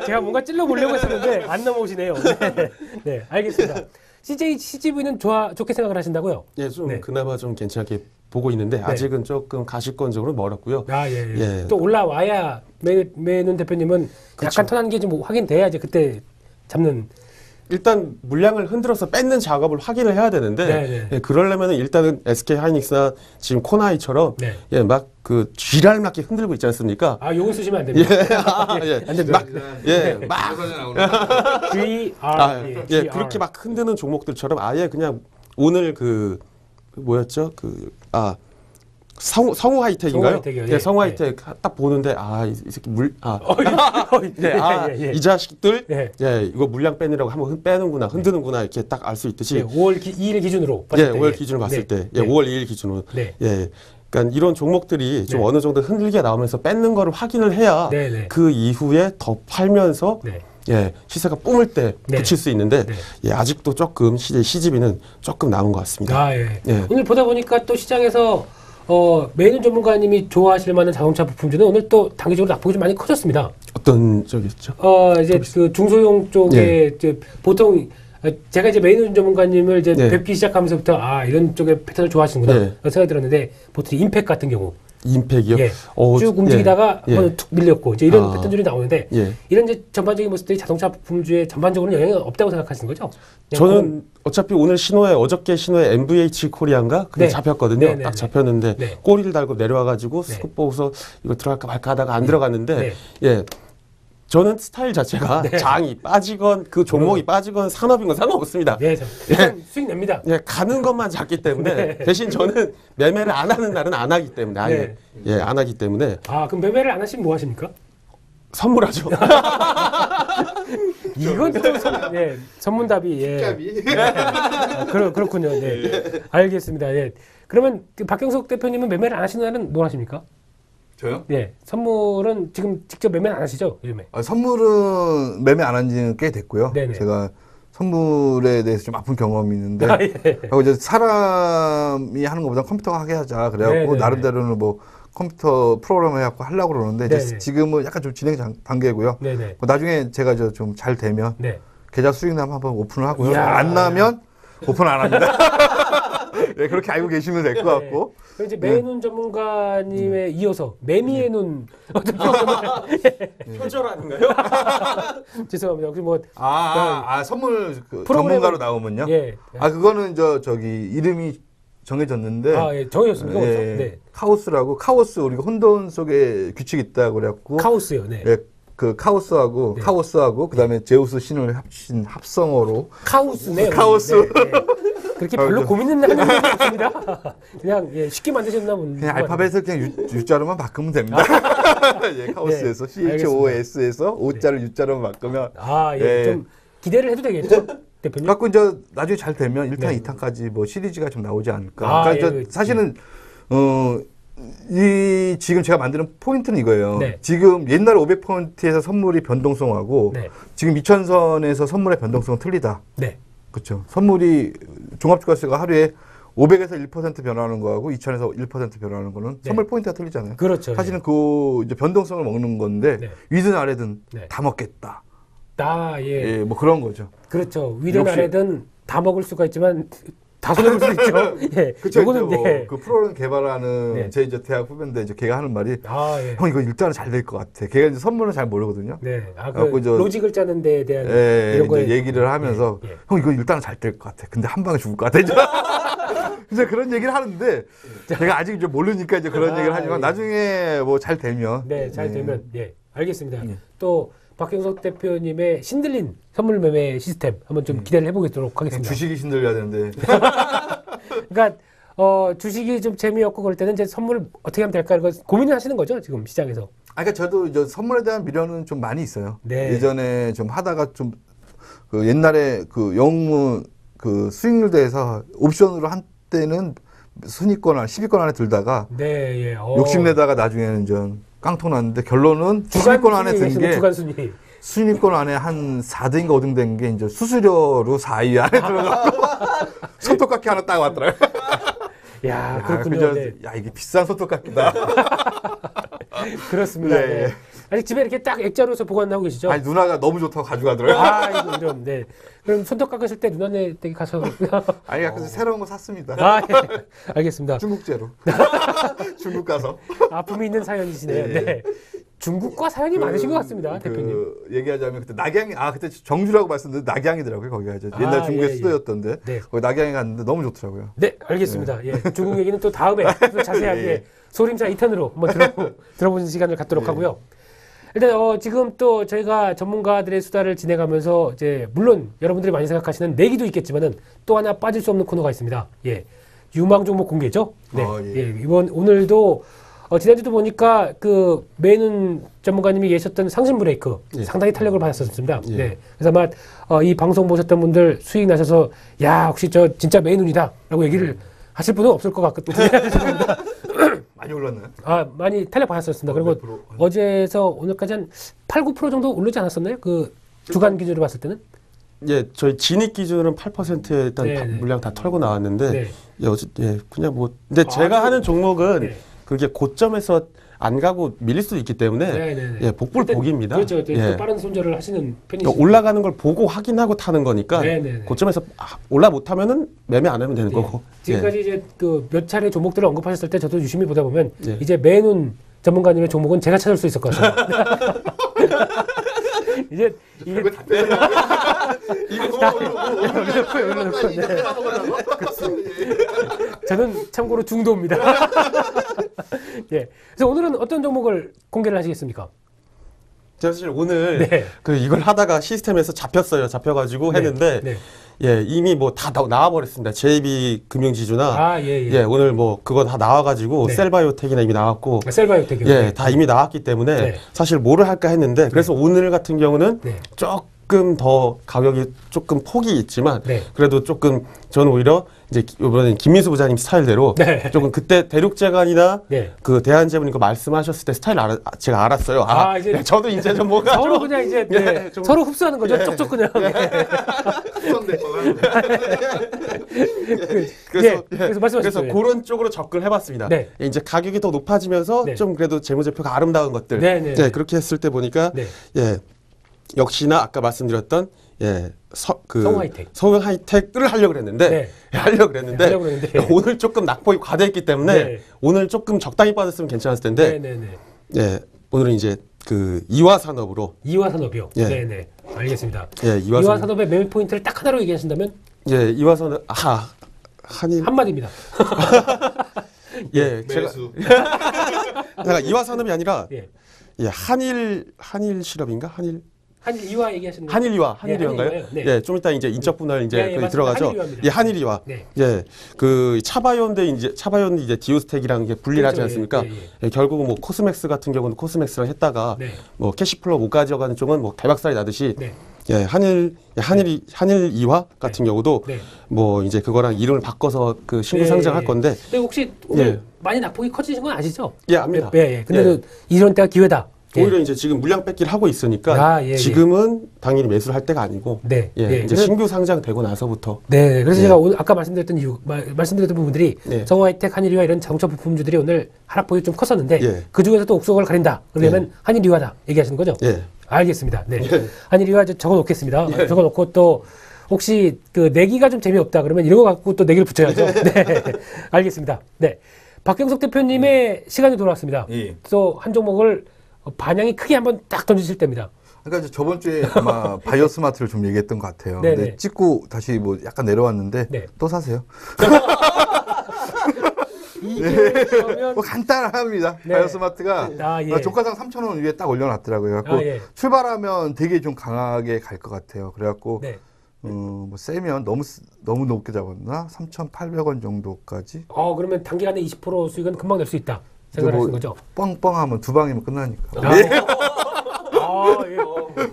S1: 제가 뭔가 찔러보려고 했었는데 안 넘어오시네요. 네, 네, 알겠습니다. CGV는 좋게 생각을 하신다고요?
S3: 예, 좀
S1: 네.
S3: 그나마 좀 괜찮게 보고 있는데 아직은 조금 가시권적으로 멀었고요.
S1: 예.
S3: 예.
S1: 또 올라와야 매는 대표님은
S3: 그쵸.
S1: 약간 턴한 게 좀 확인돼야지 그때 잡는.
S3: 일단 물량을 흔들어서 뺏는 작업을 확인을 해야 되는데
S1: 네.
S3: 예, 그러려면은 일단은 SK 하이닉스나 지금 코나이처럼
S1: 네.
S3: 예, 막 그 쥐랄 맞게 흔들고 있지 않습니까?
S1: 아, 요건 쓰시면 안 됩니다.
S3: 예,
S1: 안 됩니다.
S3: 막
S1: GR.
S3: 그렇게 막 흔드는 종목들처럼 아예 그냥 오늘 그 뭐였죠? 성우 하이텍인가요?
S1: 성우 하이텍이요.
S3: 예, 성우 하이텍 딱 보는데 이 새끼 이 자식들
S1: 예.
S3: 예, 이거 물량 빼느라고 한번 빼는구나, 흔드는구나 이렇게 딱 알 수 있듯이
S1: 예, 5월 2일 기준으로
S3: 예,
S1: 봤을 때.
S3: 5월 기준으로 봤을 때 예,
S1: 네.
S3: 5월 2일 기준으로
S1: 네.
S3: 예. 그러니까 이런 종목들이 좀
S1: 네.
S3: 어느 정도 흔들기가 나오면서 뺏는 거를 확인을 해야
S1: 네.
S3: 그 이후에 더 팔면서
S1: 네.
S3: 예, 시세가 뿜을 때
S1: 네.
S3: 붙일 수 있는데
S1: 네.
S3: 예, 아직도 조금 CGV는 조금 남은 것 같습니다.
S1: 예.
S3: 예.
S1: 오늘 보다 보니까 또 시장에서 메이는 전문가님이 좋아하실 만한 자동차 부품주는 오늘 또 단기적으로 낙폭이 좀 많이 커졌습니다.
S3: 어떤 쪽이었죠?
S1: 이제 그 중소형 쪽에 이제 보통 제가 이제 메이는 전문가님을 이제
S3: 네.
S1: 뵙기 시작하면서부터 이런 쪽의 패턴을 좋아하시는구나
S3: 네.
S1: 생각이 들었는데 보통 임팩 같은 경우
S3: 임팩이요?
S1: 예. 쭉 움직이다가
S3: 예.
S1: 한번 툭 밀렸고 이제 이런
S3: 아.
S1: 패턴들이 나오는데
S3: 예.
S1: 이런 이제 전반적인 모습들이 자동차 부품주에 전반적으로 영향이 없다고 생각하시는 거죠?
S3: 저는 어차피 오늘 신호에 어저께 신호에 MVH 코리아인가 그게
S1: 네.
S3: 잡혔거든요.
S1: 네, 네,
S3: 딱
S1: 네.
S3: 잡혔는데
S1: 네.
S3: 꼬리를 달고 내려와가지고
S1: 네.
S3: 스kup 보고서 이거 들어갈까 말까 하다가 안 들어갔는데
S1: 네.
S3: 예. 저는 스타일 자체가
S1: 네.
S3: 장이 빠지건 그 종목이 빠지건 산업인 건 상관없습니다.
S1: 네, 일단 수익 냅니다.
S3: 예, 가는 것만 작기 때문에
S1: 네.
S3: 대신 저는 매매를 안 하는 날은 안 하기 때문에 아예 예, 안 하기 때문에
S1: 그럼 매매를 안 하시면 뭐 하십니까?
S3: 선물하죠.
S1: 이건 또 선문답이 그렇군요. 네. 알겠습니다. 예. 그러면 그 박경석 대표님은 매매를 안 하시는 날은 뭘 하십니까?
S2: 저요?
S1: 예. 선물은 지금 직접 매매는 안 하시죠? 요즘에.
S2: 선물은 매매 안 한 지는 꽤 됐고요.
S1: 네네.
S2: 제가 선물에 대해서 좀 아픈 경험이 있는데
S1: 예.
S2: 하고 이제 사람이 하는 것보다 컴퓨터가 하게 하자 그래갖고
S1: 네네네.
S2: 나름대로는 뭐 컴퓨터 프로그램 해갖고 하려고 그러는데 이제
S1: 네네.
S2: 지금은 약간 좀 진행 단계고요.
S1: 네네.
S2: 나중에 제가 좀 잘 되면
S1: 네.
S2: 계좌 수익 나면 한번 오픈을 하고요.
S1: 이야.
S2: 안 나면 오픈 안 합니다. 네, 그렇게 알고 계시면 될 것 같고.
S1: 그럼 이제 매눈 전문가님에 이어서 매미의 눈 어떤 프로그램을
S3: 표절 아닌가요?
S1: 죄송합니다. 혹시 뭐
S2: 선물
S1: 프로그램은-
S2: 전문가로 나오면요?
S1: 예.
S2: 그거는 저기 이름이 정해졌는데.
S1: 예. 정해졌습니까? 벌써?
S2: 예,
S1: 네.
S2: 카오스 우리가 혼돈 속에 규칙이 있다고 그래갖고.
S1: 카오스요. 네.
S2: 예, 그 카오스하고
S1: 네.
S2: 카오스하고 그다음에 제우스 신을 합친 합성어로
S1: 카오스네요.
S2: 카오스.
S1: 네, 네. 그렇게 별로
S2: 저-
S1: 고민은 하는 게 없습니다. 그냥 쉽게 만드셨나 보네.
S2: 그냥 알파벳을 그냥 U자로만 바꾸면 됩니다. 예, 카오스에서
S1: 네,
S2: CHOS에서 O자를 U자로만 바꾸면. 예.
S1: 좀 기대를 해도 되겠죠, 대표님?
S2: 갖고 이제 나중에 잘 되면 1탄,
S1: 네.
S2: 2탄까지 뭐 시리즈가 좀 나오지 않을까. 그러니까
S1: 예,
S2: 사실은 지금 제가 만드는 포인트는 이거예요.
S1: 네.
S2: 지금 옛날 500포인트에서 선물이 변동성하고
S1: 네.
S2: 지금 2000선에서 선물의 변동성은 틀리다.
S1: 네.
S2: 그렇죠. 선물이 종합주가세가 하루에 500에서 1% 변화하는 거하고 2000에서 1% 변화하는 거는
S1: 네.
S2: 선물 포인트가 틀리잖아요.
S1: 그렇죠.
S2: 사실은 그 이제 변동성을 먹는 건데
S1: 네.
S2: 위든 아래든
S1: 네.
S2: 다 먹겠다.
S1: 예.
S2: 예, 뭐 그런 거죠.
S1: 그렇죠. 위든
S2: 역시-
S1: 아래든 다 먹을 수가 있지만 다 손해볼 수 있죠. 예.
S2: 그쵸.
S1: 요거는
S2: 그 프로그램 개발하는
S1: 네.
S2: 제 이제 대학 후배인데 이제 걔가 하는 말이
S1: 예.
S2: 형 이거 일단은 잘 될 것 같아. 걔가 이제 선물은 잘 모르거든요.
S1: 네.
S2: 갖고 저-
S1: 로직을 짜는 데에 대한
S2: 예,
S1: 이런
S2: 이제
S1: 거에
S2: 얘기를 하면서
S1: 예.
S2: 형 이거 일단은 잘 될 것 같아. 근데 한 방에 죽을 것 같아. 이제. 이제 그런 얘기를 하는데 제가 아직 이제 모르니까 이제 그런 얘기를 하지만
S1: 예.
S2: 나중에 뭐 잘 되면
S1: 네, 잘 되면 알겠습니다.
S2: 예.
S1: 또 박경석 대표님의 신들린 선물 매매 시스템 한번 좀 기대를 해보도록 하겠습니다.
S2: 주식이 신들려야 되는데
S1: 그러니까 주식이 좀 재미없고 그럴 때는 이제 선물 어떻게 하면 될까 이거 고민을 하시는 거죠 지금 시장에서.
S2: 그러니까 저도 이제 선물에 대한 미련은 좀 많이 있어요.
S1: 네.
S2: 예전에 좀 하다가 좀 그 옛날에 그 영웅 그 수익률 대해서 옵션으로 한때는 순위권 안에 10위권 안에 들다가
S1: 네, 예.
S2: 욕심내다가 나중에는 좀 깡통 났는데 결론은 10위권 안에 든 게
S1: 주간 순위.
S2: 순위권 안에 한 4등인가 5등 된 게 이제 수수료로 4위 안에 들어가고 손톱깎이 하나 딱 왔더라고요.
S1: 야, 그렇군요.
S2: 네. 야, 이게 비싼 손톱깎이다.
S1: 그렇습니다.
S2: 예,
S1: 네.
S2: 예.
S1: 아직 집에 이렇게 딱 액자로서 보관하고 계시죠?
S2: 아니, 누나가 너무 좋다고 가져가더라고요.
S1: 아, 이런. 네. 그럼 손톱 깎으실 때 누나네 댁에 가서.
S2: 아니, 그래서 새로운 거 샀습니다.
S1: 아, 예. 알겠습니다.
S2: 중국제로. 중국 가서.
S1: 아픔이 있는 사연이시네요.
S2: 예.
S1: 네. 중국과 사연이 많으신 것 같습니다, 대표님.
S2: 얘기하자면 그때 낙양이 그때 정주라고 말씀드렸는데 낙양이더라고요. 거기가 옛날 중국의 수도였던데.
S1: 네.
S2: 거기 낙양에 갔는데 너무 좋더라고요.
S1: 네, 알겠습니다. 예. 중국 얘기는 또 다음에 또 자세하게
S2: 예.
S1: 소림사 2탄으로 한번 들어보는 시간을 갖도록 하고요. 일단 지금 또 저희가 전문가들의 수다를 진행하면서 이제 물론 여러분들이 많이 생각하시는 내기도 있겠지만은 또 하나 빠질 수 없는 코너가 있습니다. 예, 유망 종목 공개죠. 네, 예. 오늘도 지난주도 보니까 그 메이눈 전문가님이 예셨던 상신 브레이크 상당히 탄력을 받았었습니다. 네, 그래서 아마 이 방송 보셨던 분들 수익 나셔서 야 혹시 저 진짜 메이눈이다라고 얘기를 하실 분은 없을 것 같거든요.
S2: 많이 올랐나요?
S1: 많이 탄력 받았었습니다. 그리고 어제에서 오늘까지 한 8, 9% 정도 오르지 않았었나요? 그 주간 기준으로 봤을 때는?
S3: 예, 저희 진입 기준은 8%에 일단 물량 다 털고 나왔는데, 그냥 뭐, 근데 제가 하는 종목은 그게 고점에서 안 가고 밀릴 수도 있기 때문에 복불복입니다.
S1: 그렇죠. 또 빠른 손절을 하시는 편이시죠.
S3: 올라가는 걸 보고 확인하고 타는 거니까 고점에서 올라 못하면은 매매 안 하면 되는 거고.
S1: 지금까지 이제 그 몇 차례 종목들을 언급하셨을 때 저도 유심히 보다 보면 이제 메이눈 전문가님의 종목은 제가 찾을 수 있을 것 같습니다. 이제 이게 다 빼. 저는 참고로 중도입니다. 예. 그래서 오늘은 어떤 종목을 공개를 하시겠습니까?
S3: 제가 사실 오늘 이걸 하다가 시스템에서 잡혀가지고 했는데 이미 뭐 다 나와버렸습니다. JB 금융지주나 오늘 뭐 그거 다 나와가지고 셀바이오텍이나 이미 나왔고
S1: 셀바이오텍이요.
S3: 다 이미 나왔기 때문에 사실 뭐를 할까 했는데 그래서 오늘 같은 경우는 조금 더 가격이 조금 폭이 있지만 그래도 조금 저는 오히려 이제 이번엔 김민수 부장님 스타일대로 조금 그때 대륙재간이나 그 대한제분 거 말씀하셨을 때 스타일 제가 알았어요. 이제 저도 이제 좀 뭐가
S1: 서로 그냥 이제 서로 흡수하는 거죠. 쪽쪽 그냥.
S3: 그래서 그런 쪽으로 접근해봤습니다. 이제 가격이 더 높아지면서 좀 그래도 재무제표가 아름다운 것들. 그렇게 했을 때 보니까 역시나 아까 말씀드렸던 성형 하이텍을 하려고 그랬는데 오늘 조금 낙폭이 과대했기 때문에 오늘 조금 적당히 빠졌으면 괜찮았을 텐데 오늘은 이제 그 이화산업으로
S1: 이화산업이요. 네네 알겠습니다. 이화산업의 매매 포인트를 딱 하나로 얘기하신다면
S3: 이화산업 한일
S1: 한마디입니다.
S3: 제가 이화산업이 아니라 한일 실업인가
S1: 한일 이화 얘기하시는 거예요?
S3: 한일이화인가요? 좀 이따 이제 인적 분할 이제 들어가죠. 한일이화. 그 차바이온데 이제 디오스텍이랑 이게 분리를 하지 않습니까? 결국은 뭐 코스맥스 같은 경우는 코스맥스랑 했다가 뭐 캐시플로우 못 가져가는 쪽은 뭐 대박살이 나듯이 한일이화 같은 경우도 뭐 이제 그거랑 이름을 바꿔서 그 신규 상장할 건데.
S1: 근데 혹시 오늘 많이 낙폭이 커지신 건 아시죠?
S3: 압니다.
S1: 근데도 이런 때가 기회다.
S3: 오히려 이제 지금 물량 뺏기를 하고 있으니까 지금은 당연히 매수를 할 때가 아니고 이제 신규 상장되고 나서부터
S1: 그래서 제가 오늘 아까 말씀드렸던 부분들이 성화이텍, 한일이화 이런 자동차 부품주들이 오늘 하락폭이 좀 컸었는데 그 중에서도 옥석을 가린다. 그러면 한일이화다 얘기하시는 거죠? 알겠습니다. 한일이화 적어놓겠습니다. 적어놓고 또 혹시 그 내기가 좀 재미없다 그러면 이런 거 갖고 또 내기를 붙여야죠. 알겠습니다. 박경석 대표님의 시간이 돌아왔습니다. 또 한 종목을 반향이 크게 한번 딱 던지실 때입니다.
S2: 그러니까 이제 저번 주에 아마 바이오스마트를 좀 얘기했던 것 같아요. 근데 찍고 다시 뭐 약간 내려왔는데 또 사세요. 뭐 간단합니다. 바이오스마트가 종가상 3,000원 위에 딱 올려놨더라고요. 그래갖고 출발하면 되게 좀 강하게 갈 것 같아요. 그래갖고 뭐 세면 너무 높게 잡았나? 3,800원 정도까지.
S1: 그러면 단기간에 20% 수익은 금방 낼 수 있다 생각하시는 거죠?
S2: 뻥뻥하면 두 방이면 끝나니까.
S1: 예.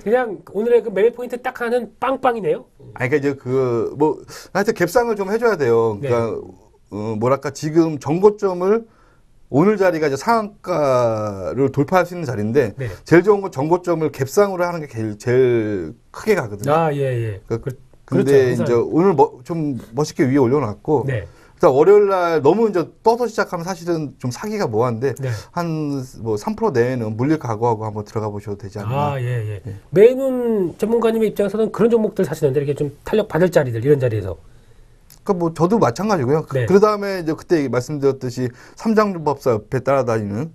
S1: 그냥 오늘의 그 매매 포인트 딱 하나는 빵빵이네요.
S2: 그러니까 이제 하여튼 갭상을 좀 해줘야 돼요. 그러니까 뭐랄까 지금 정고점을 오늘 자리가 이제 상한가를 돌파할 수 있는 자리인데 제일 좋은 건 정고점을 갭상으로 하는 게 제일 크게 가거든요.
S1: 예.
S2: 근데 이제 오늘 좀 멋있게 위에 올려놨고. 일단 월요일 날 너무 이제 떠서 시작하면 사실은 좀 사기가 뭐한데 한 뭐 3% 내에는 물릴 각오하고 한번 들어가 보셔도 되지 않나.
S1: 매눈 전문가님의 입장에서는 그런 종목들 사시는데 이렇게 좀 탄력 받을 자리들 이런 자리에서.
S2: 그러니까 뭐 저도 마찬가지고요. 그 다음에 이제 그때 말씀드렸듯이 삼장법사 옆에 따라다니는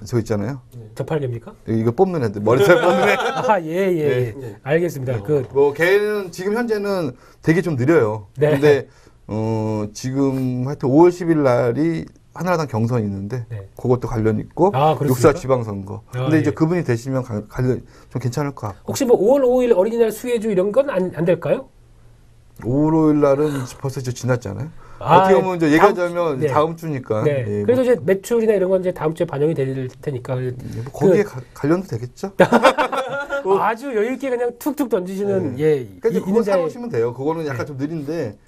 S2: 저 있잖아요.
S1: 저팔계입니까?
S2: 이거 뽑는 애들 머리살 뽑는 애.
S1: 알겠습니다.
S2: 뭐 걔는 지금 현재는 되게 좀 느려요. 근데 지금 하여튼 5월 10일 날이 한나라당 경선이 있는데 그것도 관련 있고 6.4 지방선거. 근데 이제 그분이 되시면 관련 좀 괜찮을 것 같고.
S1: 혹시 뭐 5월 5일 어린이날 수혜주 이런 건 안 될까요?
S2: 5월 5일 날은 벌써 이제 지났잖아요. 어떻게 보면 이제 얘기하자면 다음 주니까.
S1: 그래도 이제 매출이나 이런 건 이제 다음 주에 반영이 될 테니까.
S2: 뭐 거기에 관련도 되겠죠?
S1: 아주 여유 있게 그냥 툭툭 던지시는
S2: 그러니까 이제 그거 사보시면 돼요. 그거는 약간 좀 느린데.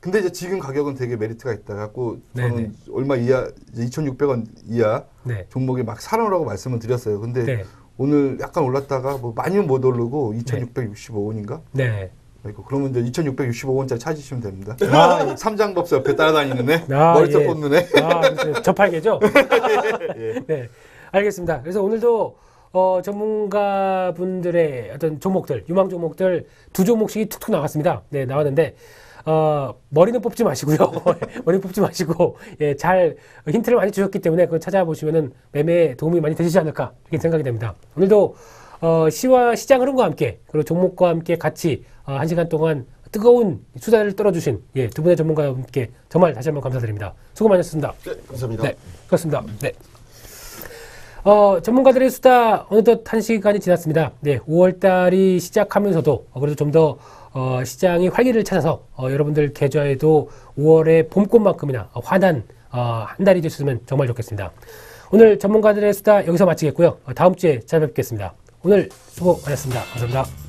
S2: 근데 이제 지금 가격은 되게 메리트가 있다 갖고 저는 얼마 이하 2,600원 이하 종목에 막 사놓으라고 말씀을 드렸어요. 근데 오늘 약간 올랐다가 뭐 많이는 못 오르고 2,665원인가? 그러면 이제 2,665원짜리 찾으시면 됩니다. 삼장법사 옆에 따라다니는 애, 머리털 뽑는 애.
S1: 저팔계죠? 알겠습니다. 그래서 오늘도 전문가분들의 어떤 종목들, 유망 종목들 두 종목씩이 툭툭 나왔습니다. 나왔는데 머리는 뽑지 마시고요. 머리는 뽑지 마시고 잘 힌트를 많이 주셨기 때문에 그거 찾아보시면은 매매에 도움이 많이 되시지 않을까 이렇게 생각이 됩니다. 오늘도 시장 흐름과 함께 그리고 종목과 함께 같이 1시간 동안 뜨거운 수다를 떨어주신 두 분의 전문가와 함께 정말 다시 한번 감사드립니다. 수고 많으셨습니다.
S3: 감사합니다.
S1: 그렇습니다. 전문가들의 수다 어느덧 1시간이 지났습니다. 5월달이 시작하면서도 그래도 좀 더 시장이 활기를 찾아서 여러분들 계좌에도 5월의 봄꽃만큼이나 환한 한 달이 되셨으면 정말 좋겠습니다. 오늘 전문가들의 수다 여기서 마치겠고요. 다음 주에 찾아뵙겠습니다. 오늘 수고 많으셨습니다. 감사합니다.